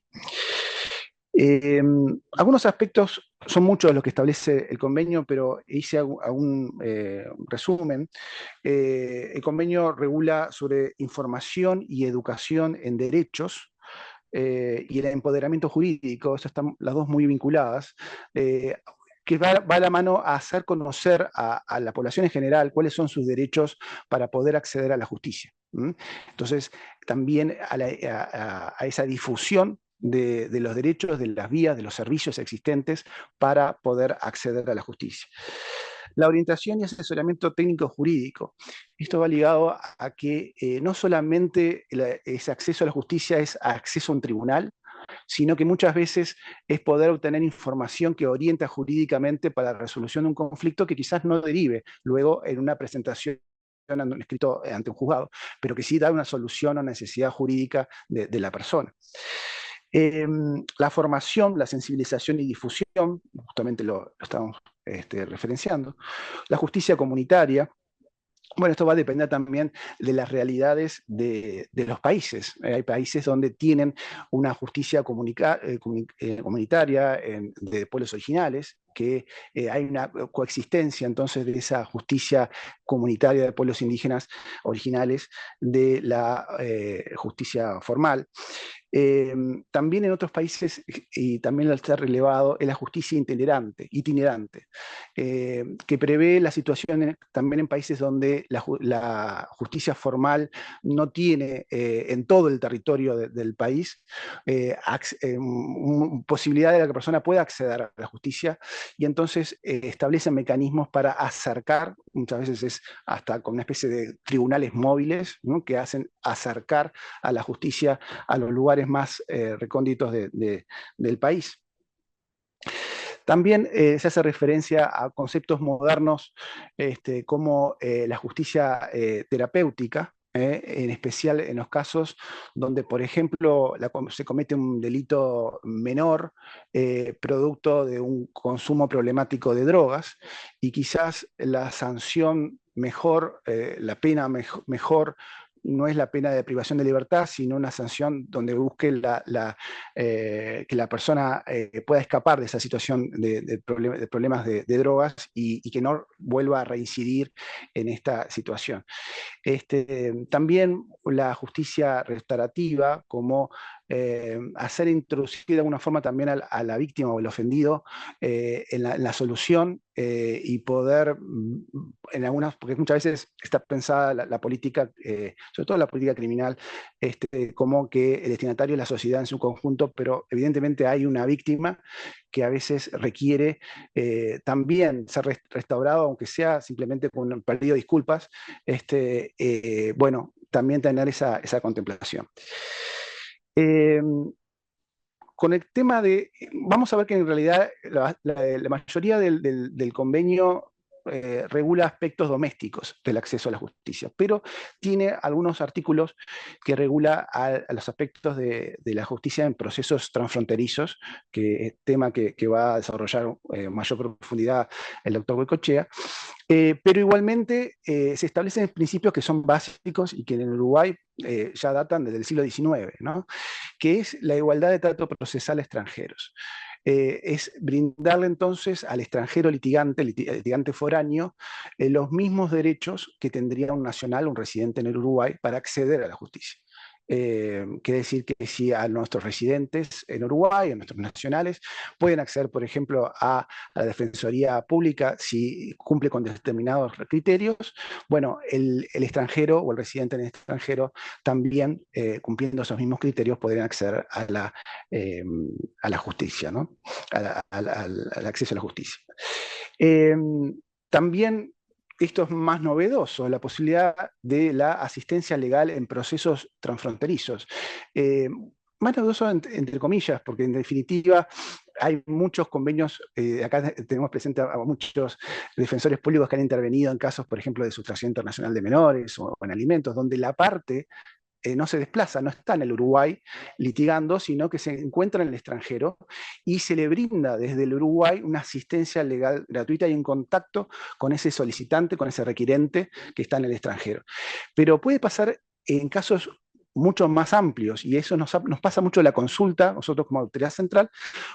Algunos aspectos son muchos los que establece el convenio, pero hice un resumen. El convenio regula sobre información y educación en derechos y el empoderamiento jurídico, eso están las dos muy vinculadas, que va a la mano a hacer conocer a la población en general cuáles son sus derechos para poder acceder a la justicia. Entonces, también a esa difusión de los derechos, de las vías, de los servicios existentes para poder acceder a la justicia. La orientación y asesoramiento técnico jurídico. Esto va ligado a que no solamente ese acceso a la justicia es acceso a un tribunal, sino que muchas veces es poder obtener información que orienta jurídicamente para la resolución de un conflicto que quizás no derive luego en una presentación un escrito ante un juzgado, pero que sí da una solución a una necesidad jurídica de la persona. La formación, la sensibilización y difusión, justamente lo estamos referenciando. La justicia comunitaria. Bueno, esto va a depender también de las realidades de los países. Hay países donde tienen una justicia comunitaria de pueblos originales, que hay una coexistencia entonces de esa justicia comunitaria de pueblos indígenas originales de la justicia formal. También en otros países, y también al ser relevado, es la justicia itinerante, que prevé la situación también en países donde la justicia formal no tiene en todo el territorio del país posibilidad de que la persona pueda acceder a la justicia, y entonces establecen mecanismos para acercar, muchas veces es hasta con una especie de tribunales móviles, ¿no?, que hacen acercar a la justicia a los lugares más recónditos del país. También se hace referencia a conceptos modernos como la justicia terapéutica, en especial en los casos donde, por ejemplo, se comete un delito menor producto de un consumo problemático de drogas, y quizás la sanción mejor, la pena mejor, no es la pena de privación de libertad, sino una sanción donde busque que la persona pueda escapar de esa situación de problemas de drogas y que no vuelva a reincidir en esta situación. También la justicia restaurativa, como hacer introducir de alguna forma también a la víctima o el ofendido en la solución, y poder, en algunas, porque muchas veces está pensada la política, sobre todo la política criminal, como que el destinatario es la sociedad en su conjunto, pero evidentemente hay una víctima que a veces requiere también ser restaurado, aunque sea simplemente con un pedido de disculpas, bueno, también tener esa contemplación. Con el tema de, vamos a ver que en realidad la mayoría del convenio regula aspectos domésticos del acceso a la justicia, pero tiene algunos artículos que regula a los aspectos de la justicia en procesos transfronterizos, que es tema que va a desarrollar mayor profundidad el doctor Goicoechea. Pero igualmente se establecen principios que son básicos y que en Uruguay ya datan desde el siglo XIX, ¿no? Que es la igualdad de trato procesal a extranjeros. Es brindarle entonces al extranjero litigante foráneo, los mismos derechos que tendría un nacional, un residente en el Uruguay, para acceder a la justicia. Quiere decir que si a nuestros residentes en Uruguay, a nuestros nacionales, pueden acceder, por ejemplo, a la Defensoría Pública si cumple con determinados criterios, bueno, el extranjero o el residente en el extranjero también, cumpliendo esos mismos criterios, podrían acceder a la justicia, ¿no? Al acceso a la justicia. También esto es más novedoso, la posibilidad de la asistencia legal en procesos transfronterizos. Más novedoso entre comillas, porque en definitiva hay muchos convenios, acá tenemos presente a muchos defensores públicos que han intervenido en casos, por ejemplo, de sustracción internacional de menores o en alimentos, donde la parte no se desplaza, no está en el Uruguay litigando, sino que se encuentra en el extranjero y se le brinda desde el Uruguay una asistencia legal gratuita y en contacto con ese solicitante, con ese requirente que está en el extranjero. Pero puede pasar en casos mucho más amplios, y eso nos pasa mucho en la consulta, nosotros como autoridad central,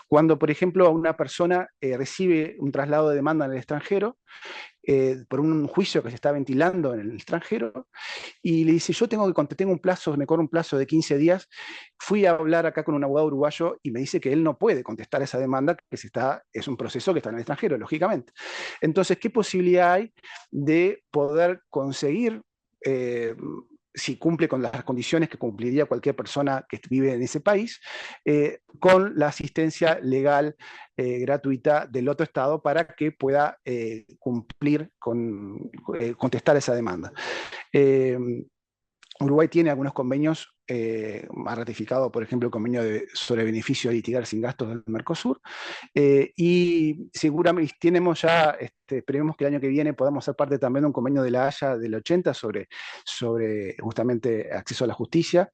cuando, por ejemplo, una persona recibe un traslado de demanda en el extranjero, por un juicio que se está ventilando en el extranjero, y le dice, yo tengo un plazo, me corre un plazo de 15 días, fui a hablar acá con un abogado uruguayo y me dice que él no puede contestar esa demanda, que es un proceso que está en el extranjero, lógicamente. Entonces, ¿qué posibilidad hay de poder conseguir, si cumple con las condiciones que cumpliría cualquier persona que vive en ese país, con la asistencia legal gratuita del otro Estado para que pueda cumplir con contestar esa demanda? Uruguay tiene algunos convenios, ha ratificado, por ejemplo, el convenio sobre beneficio de litigar sin gastos del Mercosur, y seguramente tenemos ya, esperemos que el año que viene podamos ser parte también de un convenio de La Haya del 80 sobre justamente acceso a la justicia,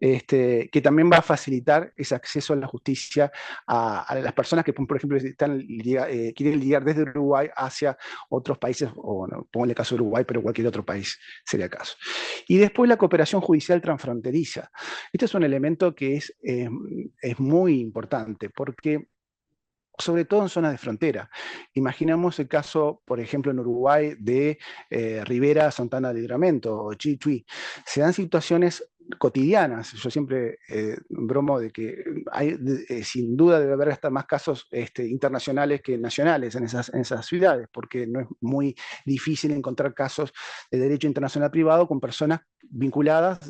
que también va a facilitar ese acceso a la justicia a las personas que, por ejemplo, quieren lidiar desde Uruguay hacia otros países, o no, pongo el caso de Uruguay, pero cualquier otro país sería el caso. Y después la cooperación judicial transfronteriza. Este es un elemento que es muy importante, porque sobre todo en zonas de frontera. Imaginamos el caso, por ejemplo, en Uruguay de Rivera, Santana de Livramento o Chichuy. Se dan situaciones cotidianas. Yo siempre bromo de que hay, sin duda debe haber hasta más casos internacionales que nacionales en esas ciudades, porque no es muy difícil encontrar casos de derecho internacional privado con personas vinculadas,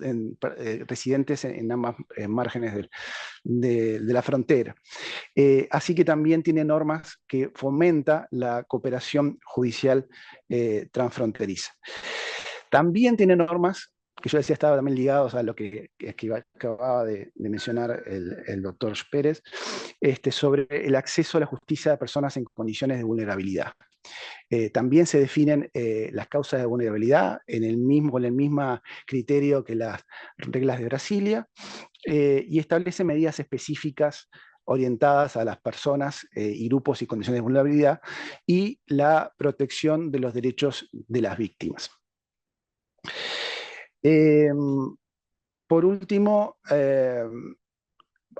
residentes en ambas márgenes de la frontera. Así que también tiene normas que fomenta la cooperación judicial transfronteriza. También tiene normas que yo decía estaban también ligados a lo que acababa de mencionar el doctor Pérez, sobre el acceso a la justicia de personas en condiciones de vulnerabilidad. También se definen las causas de vulnerabilidad con el mismo criterio que las reglas de Brasilia, y establece medidas específicas orientadas a las personas y grupos y condiciones de vulnerabilidad y la protección de los derechos de las víctimas. Por último,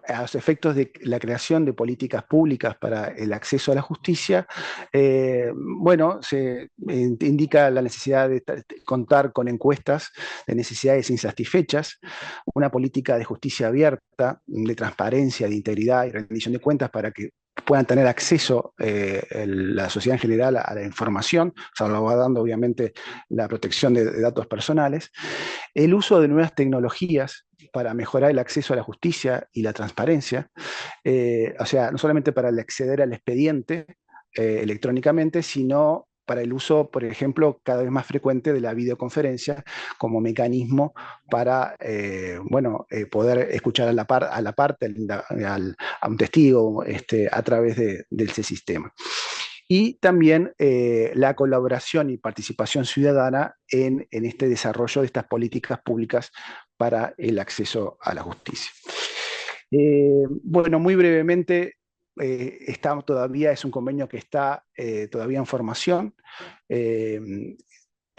a los efectos de la creación de políticas públicas para el acceso a la justicia, bueno, se indica la necesidad de contar con encuestas de necesidades insatisfechas, una política de justicia abierta, de transparencia, de integridad y rendición de cuentas para que puedan tener acceso la sociedad en general a la información, salvaguardando obviamente la protección de datos personales, el uso de nuevas tecnologías para mejorar el acceso a la justicia y la transparencia, o sea, no solamente para acceder al expediente electrónicamente, sino para el uso, por ejemplo, cada vez más frecuente de la videoconferencia como mecanismo para poder escuchar a la parte, a un testigo a través de ese sistema. Y también la colaboración y participación ciudadana en este desarrollo de estas políticas públicas para el acceso a la justicia. Bueno, muy brevemente, es un convenio que está todavía en formación.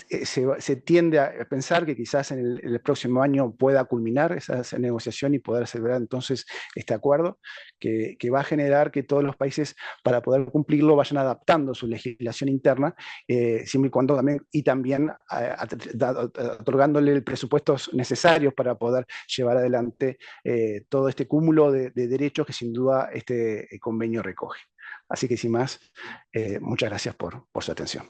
Se tiende a pensar que quizás en el próximo año pueda culminar esa negociación y poder celebrar entonces este acuerdo que va a generar que todos los países, para poder cumplirlo, vayan adaptando su legislación interna, siempre y cuando también otorgándole el presupuestos necesarios para poder llevar adelante todo este cúmulo de derechos que sin duda este convenio recoge. Así que sin más, muchas gracias por su atención.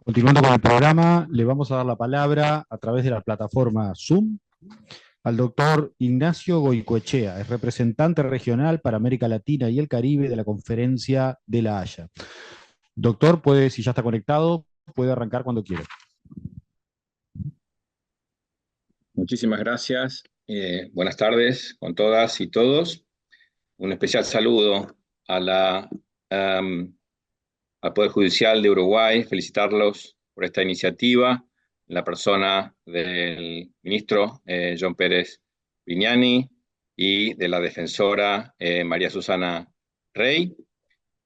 Continuando con el programa, le vamos a dar la palabra a través de la plataforma Zoom al doctor Ignacio Goicoechea, es representante regional para América Latina y el Caribe de la Conferencia de La Haya. Doctor, si ya está conectado, puede arrancar cuando quiera. Muchísimas gracias. Buenas tardes con todas y todos. Un especial saludo al Poder Judicial de Uruguay, felicitarlos por esta iniciativa, en la persona del ministro John Pérez Vignani y de la defensora María Susana Rey.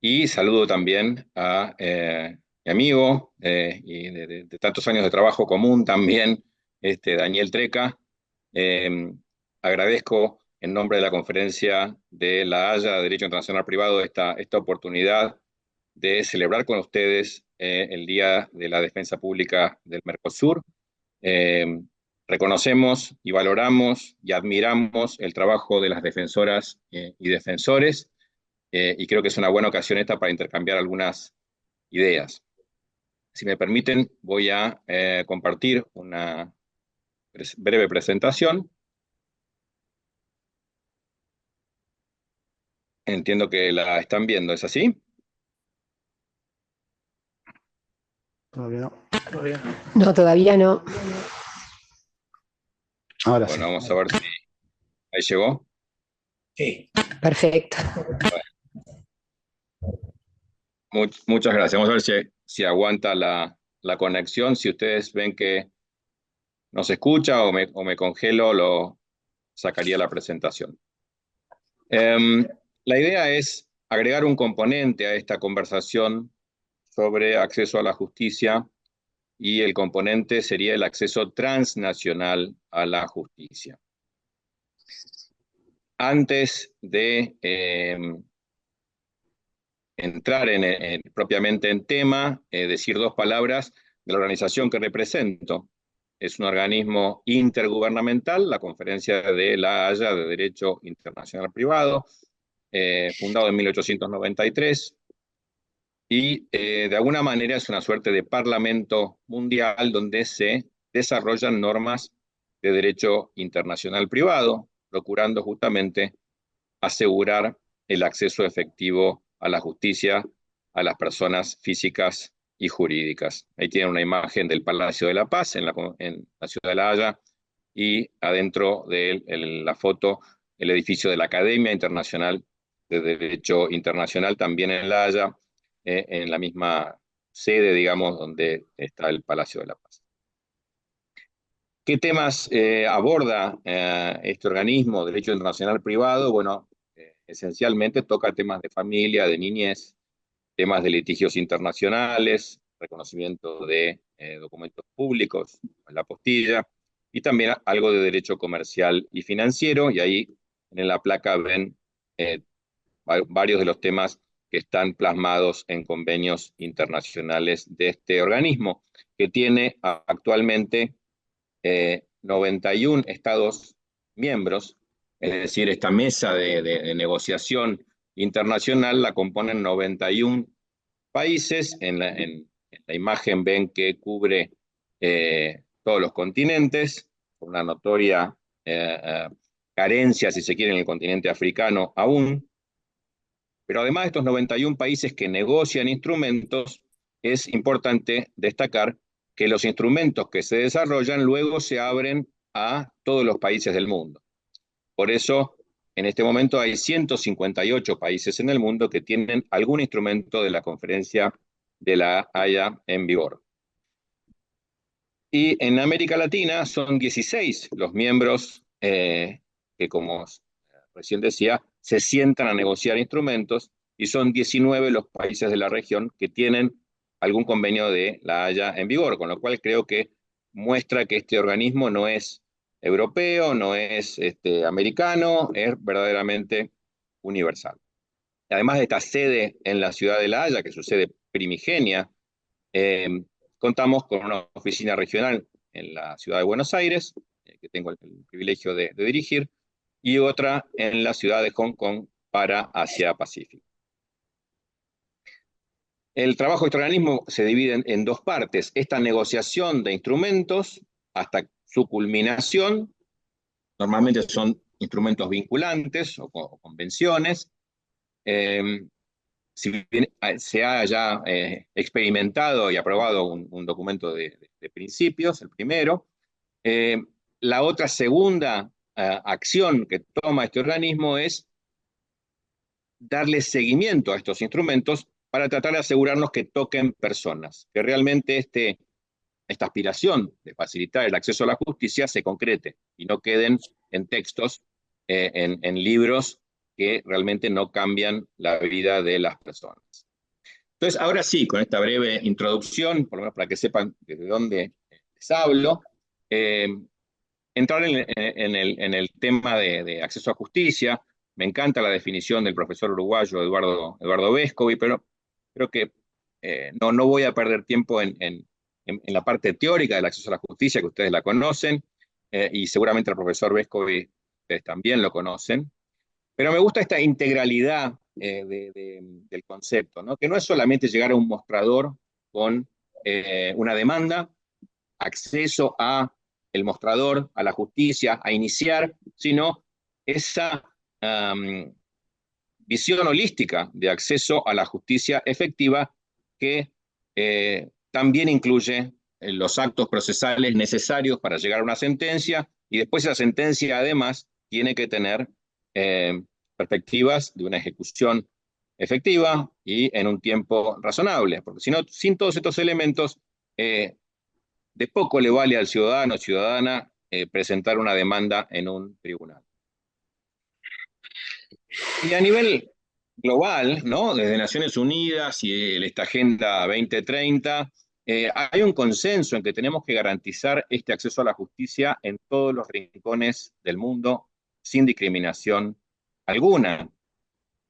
Y saludo también a mi amigo y de tantos años de trabajo común también, Daniel Treca. Agradezco en nombre de la Conferencia de La Haya de Derecho Internacional Privado esta oportunidad de celebrar con ustedes el Día de la Defensa Pública del Mercosur. Reconocemos y valoramos y admiramos el trabajo de las defensoras y defensores, y creo que es una buena ocasión esta para intercambiar algunas ideas. Si me permiten, voy a compartir una breve presentación. Entiendo que la están viendo, ¿es así? Todavía no. No, todavía no. Ahora bueno, sí. vamos a ver si ahí llegó. Sí. Perfecto. Muchas gracias. Vamos a ver si aguanta la conexión. Si ustedes ven que no se escucha o me congelo, lo sacaría la presentación. La idea es agregar un componente a esta conversación sobre acceso a la justicia, y el componente sería el acceso transnacional a la justicia. Antes de entrar propiamente en tema, decir dos palabras de la organización que represento. Es un organismo intergubernamental, la Conferencia de La Haya de Derecho Internacional Privado, fundado en 1893, y de alguna manera es una suerte de parlamento mundial donde se desarrollan normas de derecho internacional privado, procurando justamente asegurar el acceso efectivo a la justicia a las personas físicas y jurídicas. Ahí tienen una imagen del Palacio de la Paz en la ciudad de La Haya, y adentro de la foto el edificio de la Academia Internacional de Derecho Internacional, también en La Haya, en la misma sede, digamos, donde está el Palacio de la Paz. ¿Qué temas aborda este organismo, Derecho Internacional Privado? Bueno, esencialmente toca temas de familia, de niñez, temas de litigios internacionales, reconocimiento de documentos públicos, la apostilla, y también algo de derecho comercial y financiero, y ahí en la placa ven varios de los temas que están plasmados en convenios internacionales de este organismo, que tiene actualmente 91 estados miembros, es decir, esta mesa de negociación internacional la componen 91 países. En la imagen ven que cubre todos los continentes, con una notoria carencia, si se quiere, en el continente africano aún. Pero además de estos 91 países que negocian instrumentos, es importante destacar que los instrumentos que se desarrollan luego se abren a todos los países del mundo. Por eso, en este momento hay 158 países en el mundo que tienen algún instrumento de la Conferencia de la Haya en vigor. Y en América Latina son 16 los miembros que, como recién decía, se sientan a negociar instrumentos, y son 19 los países de la región que tienen algún convenio de la Haya en vigor, con lo cual creo que muestra que este organismo no es europeo, no es americano, es verdaderamente universal. Además de esta sede en la ciudad de La Haya, que es su sede primigenia, contamos con una oficina regional en la ciudad de Buenos Aires, que tengo el privilegio de dirigir, y otra en la ciudad de Hong Kong para Asia-Pacífico. El trabajo de este organismo se divide en dos partes: esta negociación de instrumentos hasta su culminación. Normalmente son instrumentos vinculantes o convenciones. Si bien se ha ya experimentado y aprobado un documento de principios, el primero, la otra segunda acción que toma este organismo es darle seguimiento a estos instrumentos para tratar de asegurarnos que toquen personas, que realmente esta aspiración de facilitar el acceso a la justicia se concrete y no queden en textos, en libros que realmente no cambian la vida de las personas. Entonces, ahora sí, con esta breve introducción, por lo menos para que sepan desde dónde les hablo, entrar en el tema de acceso a justicia. Me encanta la definición del profesor uruguayo Eduardo Vescovi, pero creo que no voy a perder tiempo en la parte teórica del acceso a la justicia, que ustedes la conocen, y seguramente el profesor Vescovi ustedes también lo conocen. Pero me gusta esta integralidad del concepto, ¿no? Que no es solamente llegar a un mostrador con una demanda, acceso a el mostrador, a la justicia, a iniciar, sino esa visión holística de acceso a la justicia efectiva que también incluye los actos procesales necesarios para llegar a una sentencia, y después esa sentencia además tiene que tener perspectivas de una ejecución efectiva y en un tiempo razonable, porque si no, sin todos estos elementos, de poco le vale al ciudadano o ciudadana presentar una demanda en un tribunal. Y a nivel global, ¿no? Desde Naciones Unidas y esta Agenda 2030, hay un consenso en que tenemos que garantizar este acceso a la justicia en todos los rincones del mundo, sin discriminación alguna.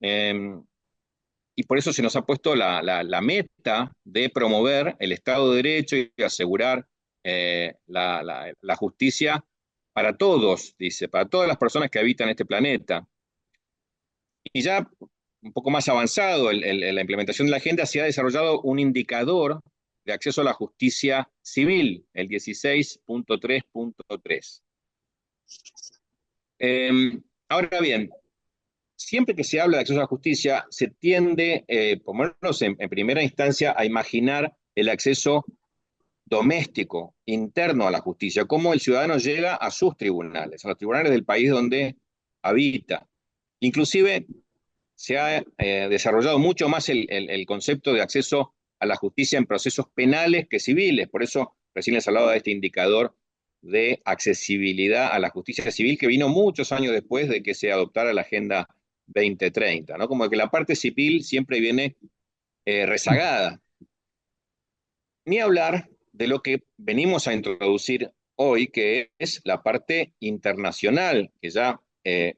Y por eso se nos ha puesto la meta de promover el Estado de Derecho y asegurar la justicia para todos, dice, para todas las personas que habitan este planeta. Y ya un poco más avanzado en la implementación de la agenda, se ha desarrollado un indicador de acceso a la justicia civil, el 16.3.3. Ahora bien, siempre que se habla de acceso a la justicia, se tiende, por lo menos en primera instancia, a imaginar el acceso doméstico, interno a la justicia, cómo el ciudadano llega a sus tribunales, a los tribunales del país donde habita. Inclusive se ha desarrollado mucho más el concepto de acceso a la justicia en procesos penales que civiles. Por eso recién les hablaba de este indicador de accesibilidad a la justicia civil, que vino muchos años después de que se adoptara la Agenda 2030, ¿no? Como que la parte civil siempre viene rezagada. Ni hablar de lo que venimos a introducir hoy, que es la parte internacional, que ya el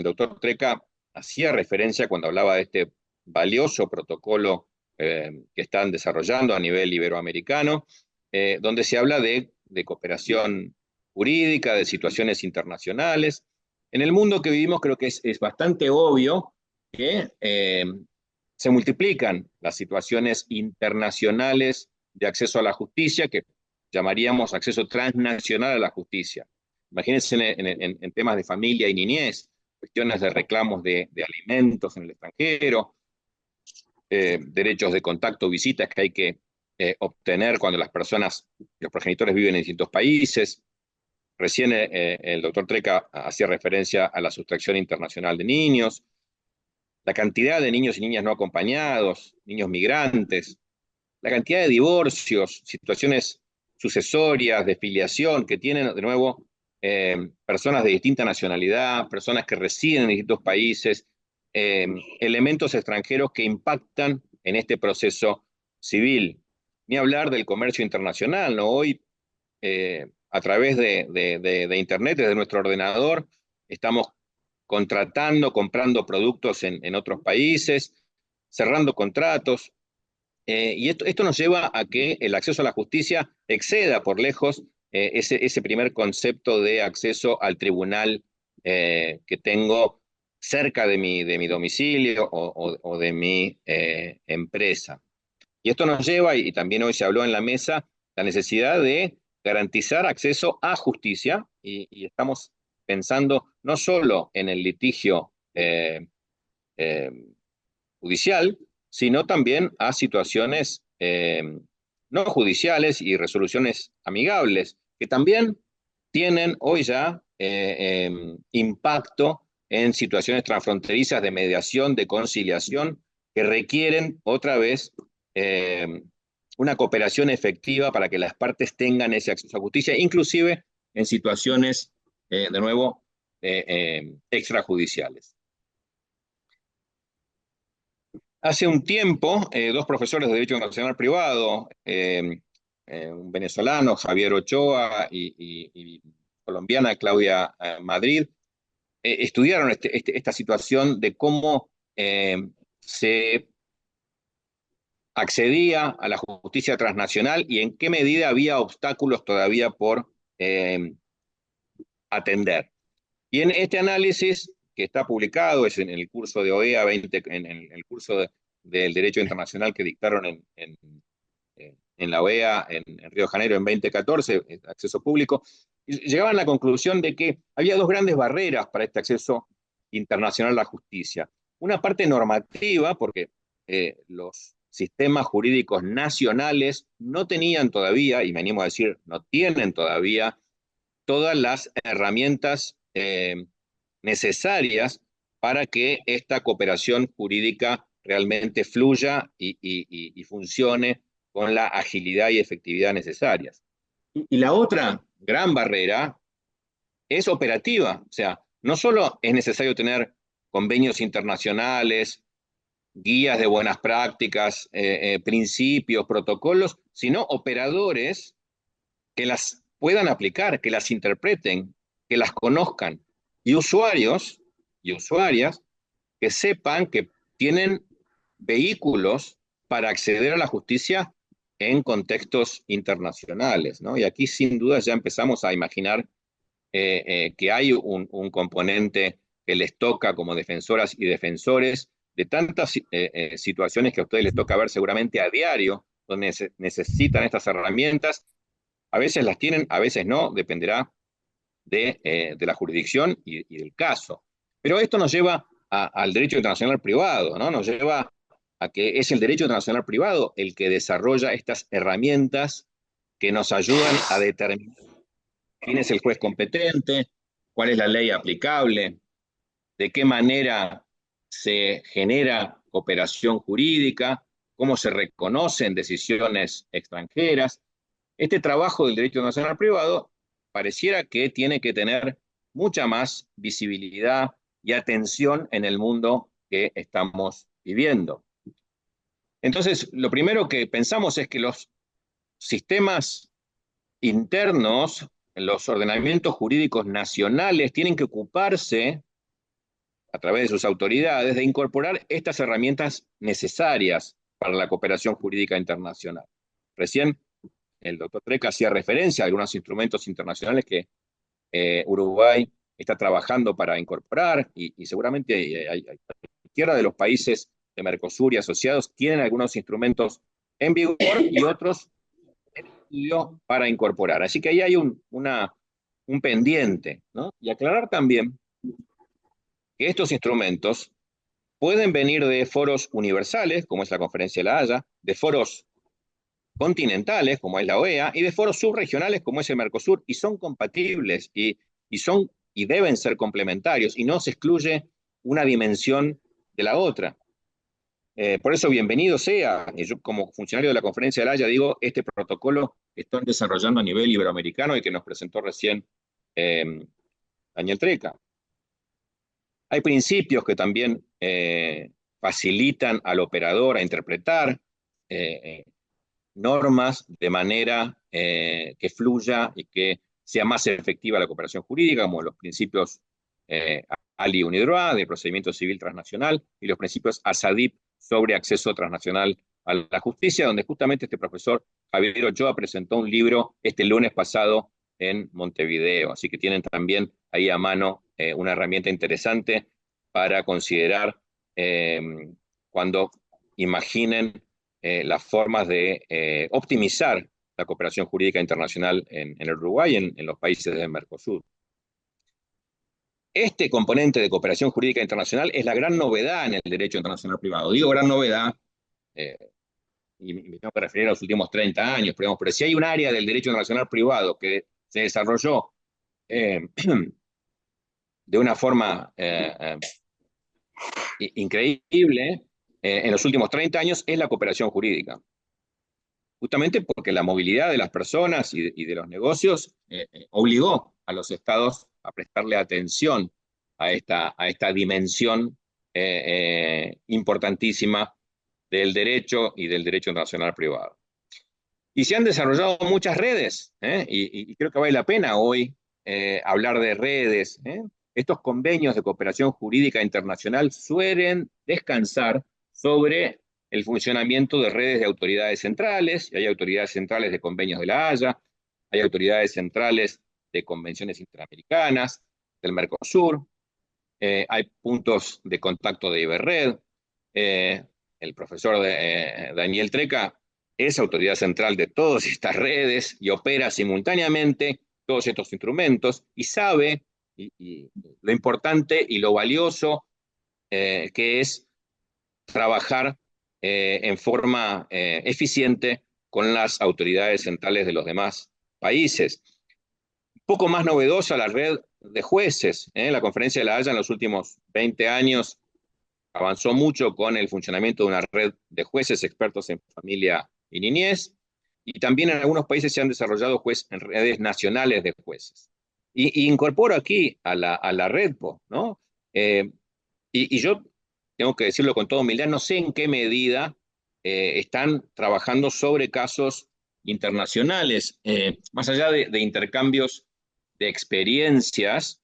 doctor Treca hacía referencia cuando hablaba de este valioso protocolo que están desarrollando a nivel iberoamericano, donde se habla de cooperación jurídica, de situaciones internacionales. En el mundo que vivimos creo que es bastante obvio que se multiplican las situaciones internacionales de acceso a la justicia, que llamaríamos acceso transnacional a la justicia. Imagínense en temas de familia y niñez, cuestiones de reclamos de alimentos en el extranjero, derechos de contacto, visitas que hay que obtener cuando las personas, los progenitores viven en distintos países. Recién el doctor Treca hacía referencia a la sustracción internacional de niños, la cantidad de niños y niñas no acompañados, niños migrantes, la cantidad de divorcios, situaciones sucesorias, de filiación, que tienen de nuevo personas de distinta nacionalidad, personas que residen en distintos países, elementos extranjeros que impactan en este proceso civil. Ni hablar del comercio internacional, ¿no? Hoy, a través de Internet, desde nuestro ordenador, estamos contratando, comprando productos en otros países, cerrando contratos. Y esto nos lleva a que el acceso a la justicia exceda por lejos ese primer concepto de acceso al tribunal que tengo cerca de mi domicilio o de mi empresa. Y esto nos lleva, y también hoy se habló en la mesa, la necesidad de garantizar acceso a justicia, y estamos pensando no solo en el litigio judicial, sino también a situaciones no judiciales y resoluciones amigables, que también tienen hoy ya impacto en situaciones transfronterizas de mediación, de conciliación, que requieren otra vez una cooperación efectiva para que las partes tengan ese acceso a justicia, inclusive en situaciones, de nuevo, extrajudiciales. Hace un tiempo, dos profesores de Derecho Internacional Privado, un venezolano, Javier Ochoa, y colombiana, Claudia Madrid, estudiaron esta situación de cómo se accedía a la justicia transnacional y en qué medida había obstáculos todavía por atender. Y en este análisis, que está publicado, es en el curso de OEA 20, en el curso del Derecho Internacional que dictaron en la OEA en Río de Janeiro en 2014, acceso público, llegaban a la conclusión de que había dos grandes barreras para este acceso internacional a la justicia. Una parte normativa, porque los sistemas jurídicos nacionales no tenían todavía, y me animo a decir, no tienen todavía, todas las herramientas necesarias para que esta cooperación jurídica realmente fluya y funcione con la agilidad y efectividad necesarias. Y la otra gran barrera es operativa, o sea, no solo es necesario tener convenios internacionales, guías de buenas prácticas, principios, protocolos, sino operadores que las puedan aplicar, que las interpreten, que las conozcan, y usuarios y usuarias que sepan que tienen vehículos para acceder a la justicia en contextos internacionales, ¿no? Y aquí sin duda ya empezamos a imaginar que hay un componente que les toca como defensoras y defensores de tantas situaciones que a ustedes les toca ver seguramente a diario, donde necesitan estas herramientas. A veces las tienen, a veces no, dependerá de la jurisdicción y del caso. Pero esto nos lleva al derecho internacional privado, ¿no? Nos lleva a que es el derecho internacional privado el que desarrolla estas herramientas que nos ayudan a determinar quién es el juez competente, cuál es la ley aplicable, de qué manera se genera cooperación jurídica, cómo se reconocen decisiones extranjeras. Este trabajo del derecho internacional privado pareciera que tiene que tener mucha más visibilidad y atención en el mundo que estamos viviendo. Entonces, lo primero que pensamos es que los sistemas internos, los ordenamientos jurídicos nacionales, tienen que ocuparse, a través de sus autoridades, de incorporar estas herramientas necesarias para la cooperación jurídica internacional. Recién el doctor Treca hacía referencia a algunos instrumentos internacionales que Uruguay está trabajando para incorporar, y seguramente cualquiera de los países de Mercosur y asociados tienen algunos instrumentos en vigor y otros en estudio para incorporar. Así que ahí hay un pendiente, ¿no? Y aclarar también que estos instrumentos pueden venir de foros universales, como es la Conferencia de La Haya, de foros continentales, como es la OEA, y de foros subregionales, como es el Mercosur, y son compatibles y deben ser complementarios, y no se excluye una dimensión de la otra. Por eso, bienvenido sea, y yo como funcionario de la Conferencia de La Haya digo, este protocolo que están desarrollando a nivel iberoamericano y que nos presentó recién Daniel Treca. Hay principios que también facilitan al operador a interpretar normas de manera que fluya y que sea más efectiva la cooperación jurídica, como los principios Ali UNIDROIT, de procedimiento civil transnacional, y los principios ASADIP sobre acceso transnacional a la justicia, donde justamente este profesor Javier Ochoa presentó un libro este lunes pasado en Montevideo. Así que tienen también ahí a mano una herramienta interesante para considerar cuando imaginen las formas de optimizar la cooperación jurídica internacional en el Uruguay y en los países del Mercosur. Este componente de cooperación jurídica internacional es la gran novedad en el derecho internacional privado. Digo gran novedad, y me tengo que referir a los últimos 30 años, pero si hay un área del derecho internacional privado que se desarrolló de una forma increíble en los últimos 30 años, es la cooperación jurídica. Justamente porque la movilidad de las personas y de los negocios obligó a los estados a prestarle atención a esta dimensión importantísima del derecho y del derecho internacional privado. Y se han desarrollado muchas redes, y creo que vale la pena hoy hablar de redes. Estos convenios de cooperación jurídica internacional suelen descansar sobre el funcionamiento de redes de autoridades centrales, y hay autoridades centrales de convenios de La Haya, hay autoridades centrales de convenciones interamericanas, del Mercosur, hay puntos de contacto de Iberred, el profesor Daniel Treca es autoridad central de todas estas redes y opera simultáneamente todos estos instrumentos y sabe y lo importante y lo valioso que es trabajar en forma eficiente con las autoridades centrales de los demás países. Un poco más novedosa la red de jueces. La Conferencia de La Haya en los últimos 20 años avanzó mucho con el funcionamiento de una red de jueces expertos en familia y niñez, y también en algunos países se han desarrollado redes nacionales de jueces. Y incorporo aquí a la REDPO, ¿no? Y yo tengo que decirlo con toda humildad, no sé en qué medida están trabajando sobre casos internacionales, más allá de intercambios de experiencias,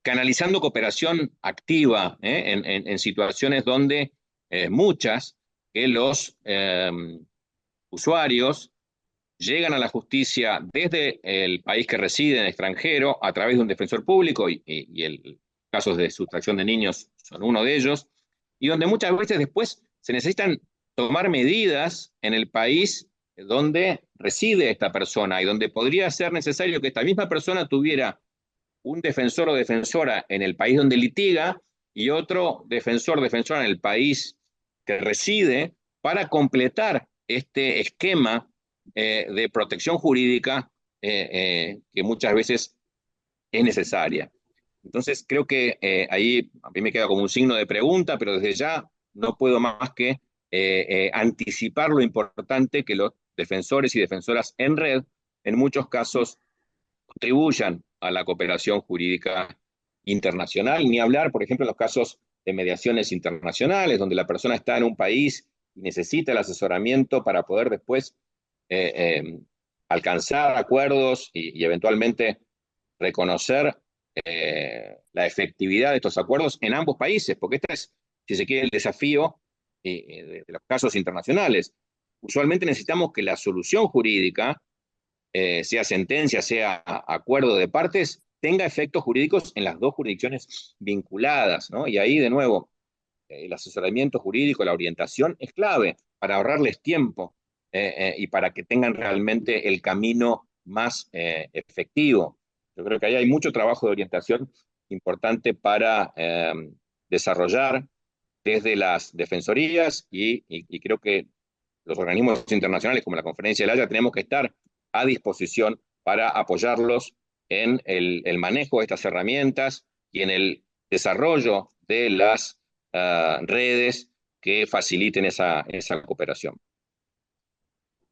canalizando cooperación activa en situaciones donde muchas que los usuarios llegan a la justicia desde el país que reside en el extranjero a través de un defensor público, y el casos de sustracción de niños son uno de ellos, y donde muchas veces después se necesitan tomar medidas en el país donde reside esta persona y donde podría ser necesario que esta misma persona tuviera un defensor o defensora en el país donde litiga y otro defensor o defensora en el país que reside para completar este esquema de protección jurídica que muchas veces es necesaria. Entonces creo que ahí a mí me queda como un signo de pregunta, pero desde ya no puedo más que anticipar lo importante que los defensores y defensoras en red en muchos casos contribuyan a la cooperación jurídica internacional, ni hablar, por ejemplo, en los casos de mediaciones internacionales, donde la persona está en un país y necesita el asesoramiento para poder después alcanzar acuerdos y eventualmente reconocer la efectividad de estos acuerdos en ambos países, porque este es, si se quiere, el desafío de los casos internacionales. Usualmente necesitamos que la solución jurídica, sea sentencia, sea acuerdo de partes, tenga efectos jurídicos en las dos jurisdicciones vinculadas, ¿no? Y ahí, de nuevo, el asesoramiento jurídico, la orientación es clave para ahorrarles tiempo y para que tengan realmente el camino más efectivo. Yo creo que ahí hay mucho trabajo de orientación importante para desarrollar desde las defensorías y creo que los organismos internacionales como la Conferencia de La Haya tenemos que estar a disposición para apoyarlos en el manejo de estas herramientas y en el desarrollo de las redes que faciliten esa cooperación.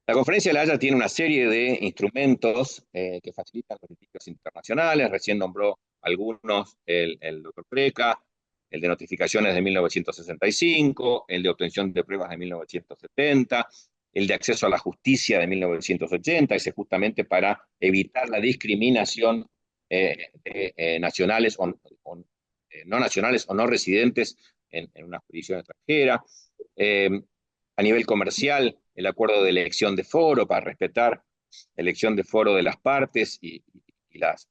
La Conferencia de La Haya tiene una serie de instrumentos que facilitan los litigios internacionales. Recién nombró algunos el doctor Preca, el de notificaciones de 1965, el de obtención de pruebas de 1970, el de acceso a la justicia de 1980, ese justamente para evitar la discriminación de nacionales o no nacionales o no residentes en una jurisdicción extranjera. A nivel comercial, el acuerdo de elección de foro para respetar la elección de foro de las partes y las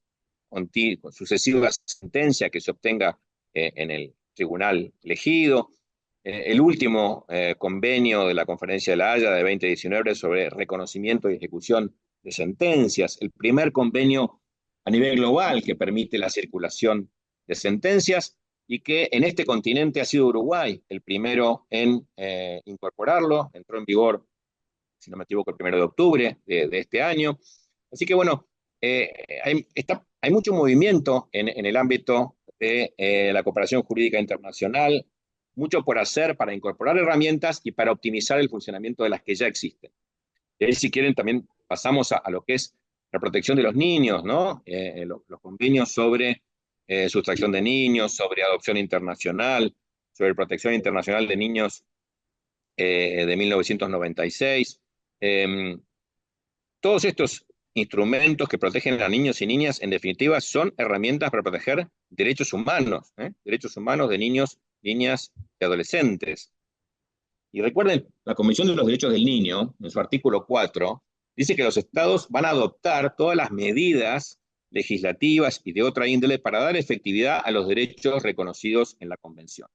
sucesivas sentencias que se obtenga en el tribunal elegido. El último convenio de la Conferencia de La Haya de 2019 sobre reconocimiento y ejecución de sentencias. El primer convenio a nivel global que permite la circulación de sentencias y que en este continente ha sido Uruguay el primero en incorporarlo. Entró en vigor, si no me equivoco, el 1 de octubre de este año. Así que bueno, hay mucho movimiento en el ámbito de la cooperación jurídica internacional, mucho por hacer para incorporar herramientas y para optimizar el funcionamiento de las que ya existen. Y ahí, si quieren, también pasamos a lo que es la protección de los niños, ¿no? Los convenios sobre sustracción de niños, sobre adopción internacional, sobre protección internacional de niños de 1996. Todos estos instrumentos que protegen a niños y niñas, en definitiva, son herramientas para proteger derechos humanos de niños, niñas y adolescentes. Y recuerden, la Convención de los Derechos del Niño, en su artículo 4, dice que los estados van a adoptar todas las medidas legislativas y de otra índole para dar efectividad a los derechos reconocidos en la Convención.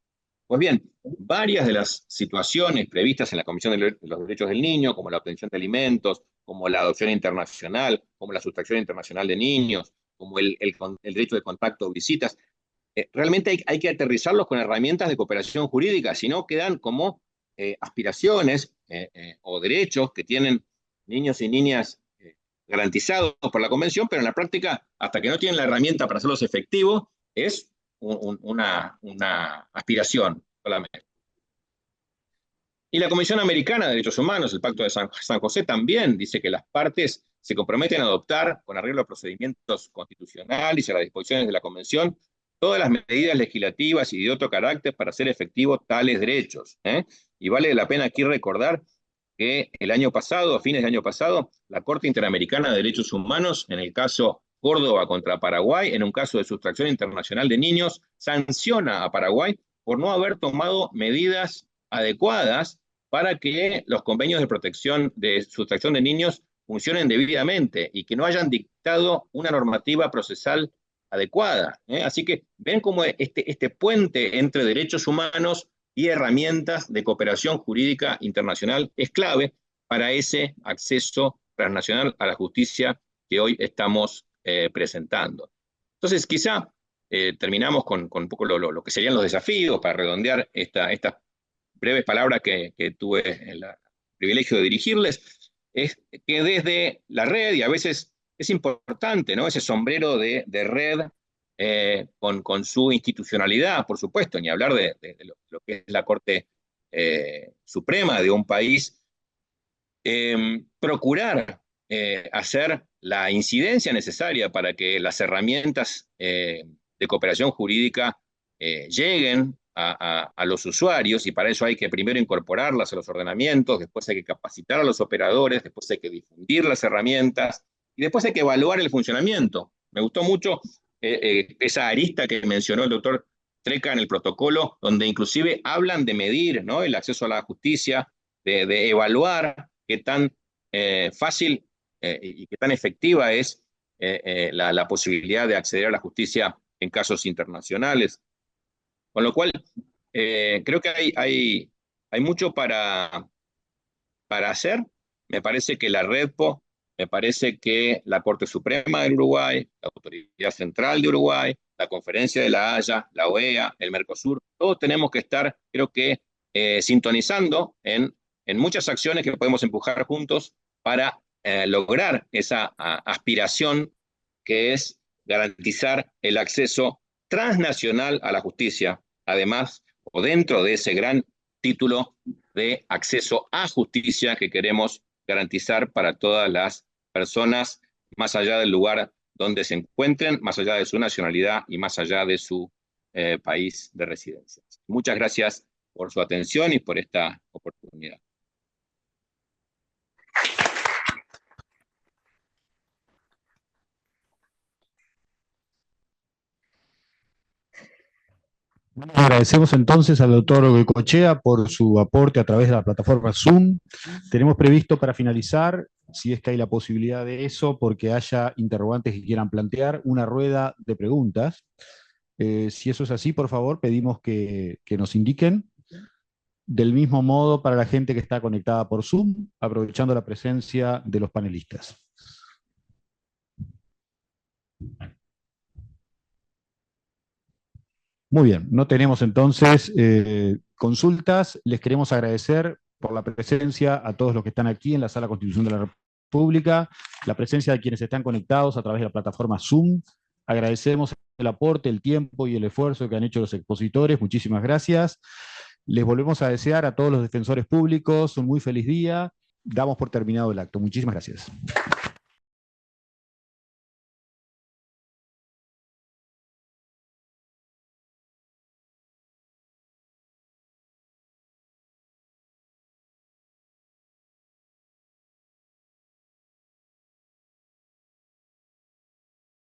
Pues bien, varias de las situaciones previstas en la Convención de los Derechos del Niño, como la obtención de alimentos, como la adopción internacional, como la sustracción internacional de niños, como el derecho de contacto o visitas, realmente hay que aterrizarlos con herramientas de cooperación jurídica, si no quedan como aspiraciones o derechos que tienen niños y niñas garantizados por la Convención, pero en la práctica, hasta que no tienen la herramienta para hacerlos efectivos, es una aspiración solamente. Y la Comisión Americana de Derechos Humanos, el Pacto de San José, también dice que las partes se comprometen a adoptar, con arreglo a procedimientos constitucionales y a las disposiciones de la Convención, todas las medidas legislativas y de otro carácter para hacer efectivos tales derechos. Y vale la pena aquí recordar que el año pasado, a fines del año pasado, la Corte Interamericana de Derechos Humanos, en el caso Córdoba contra Paraguay, en un caso de sustracción internacional de niños, sanciona a Paraguay por no haber tomado medidas adecuadas para que los convenios de protección de sustracción de niños funcionen debidamente y que no hayan dictado una normativa procesal adecuada. Así que ven cómo este puente entre derechos humanos y herramientas de cooperación jurídica internacional es clave para ese acceso transnacional a la justicia que hoy estamos presentando. Entonces, quizá terminamos con un poco lo que serían los desafíos para redondear estas breves palabras que tuve el privilegio de dirigirles, es que desde la red, y a veces es importante, ¿no? Ese sombrero de red con su institucionalidad, por supuesto, ni hablar de lo que es la Corte Suprema de un país, procurar hacer la incidencia necesaria para que las herramientas de cooperación jurídica lleguen a los usuarios, y para eso hay que primero incorporarlas a los ordenamientos, después hay que capacitar a los operadores, después hay que difundir las herramientas, y después hay que evaluar el funcionamiento. Me gustó mucho esa arista que mencionó el doctor Treca en el protocolo, donde inclusive hablan de medir, ¿no?, el acceso a la justicia, de evaluar qué tan fácil y qué tan efectiva es la posibilidad de acceder a la justicia en casos internacionales. Con lo cual, creo que hay mucho para hacer. Me parece que la REDPO, me parece que la Corte Suprema del Uruguay, la Autoridad Central de Uruguay, la Conferencia de la Haya, la OEA, el Mercosur, todos tenemos que estar, creo que, sintonizando en muchas acciones que podemos empujar juntos para lograr esa aspiración que es garantizar el acceso transnacional a la justicia, además o dentro de ese gran título de acceso a justicia que queremos garantizar para todas las personas, más allá del lugar donde se encuentren, más allá de su nacionalidad y más allá de su país de residencia. Muchas gracias por su atención y por esta oportunidad. Agradecemos entonces al doctor Goicoechea por su aporte a través de la plataforma Zoom. Tenemos previsto para finalizar, si es que hay la posibilidad de eso, porque haya interrogantes que quieran plantear, una rueda de preguntas. Si eso es así, por favor, pedimos que nos indiquen. Del mismo modo para la gente que está conectada por Zoom, aprovechando la presencia de los panelistas. Muy bien, no tenemos entonces consultas. Les queremos agradecer por la presencia a todos los que están aquí en la Sala Constitución de la República, la presencia de quienes están conectados a través de la plataforma Zoom. Agradecemos el aporte, el tiempo y el esfuerzo que han hecho los expositores. Muchísimas gracias. Les volvemos a desear a todos los defensores públicos un muy feliz día. Damos por terminado el acto. Muchísimas gracias.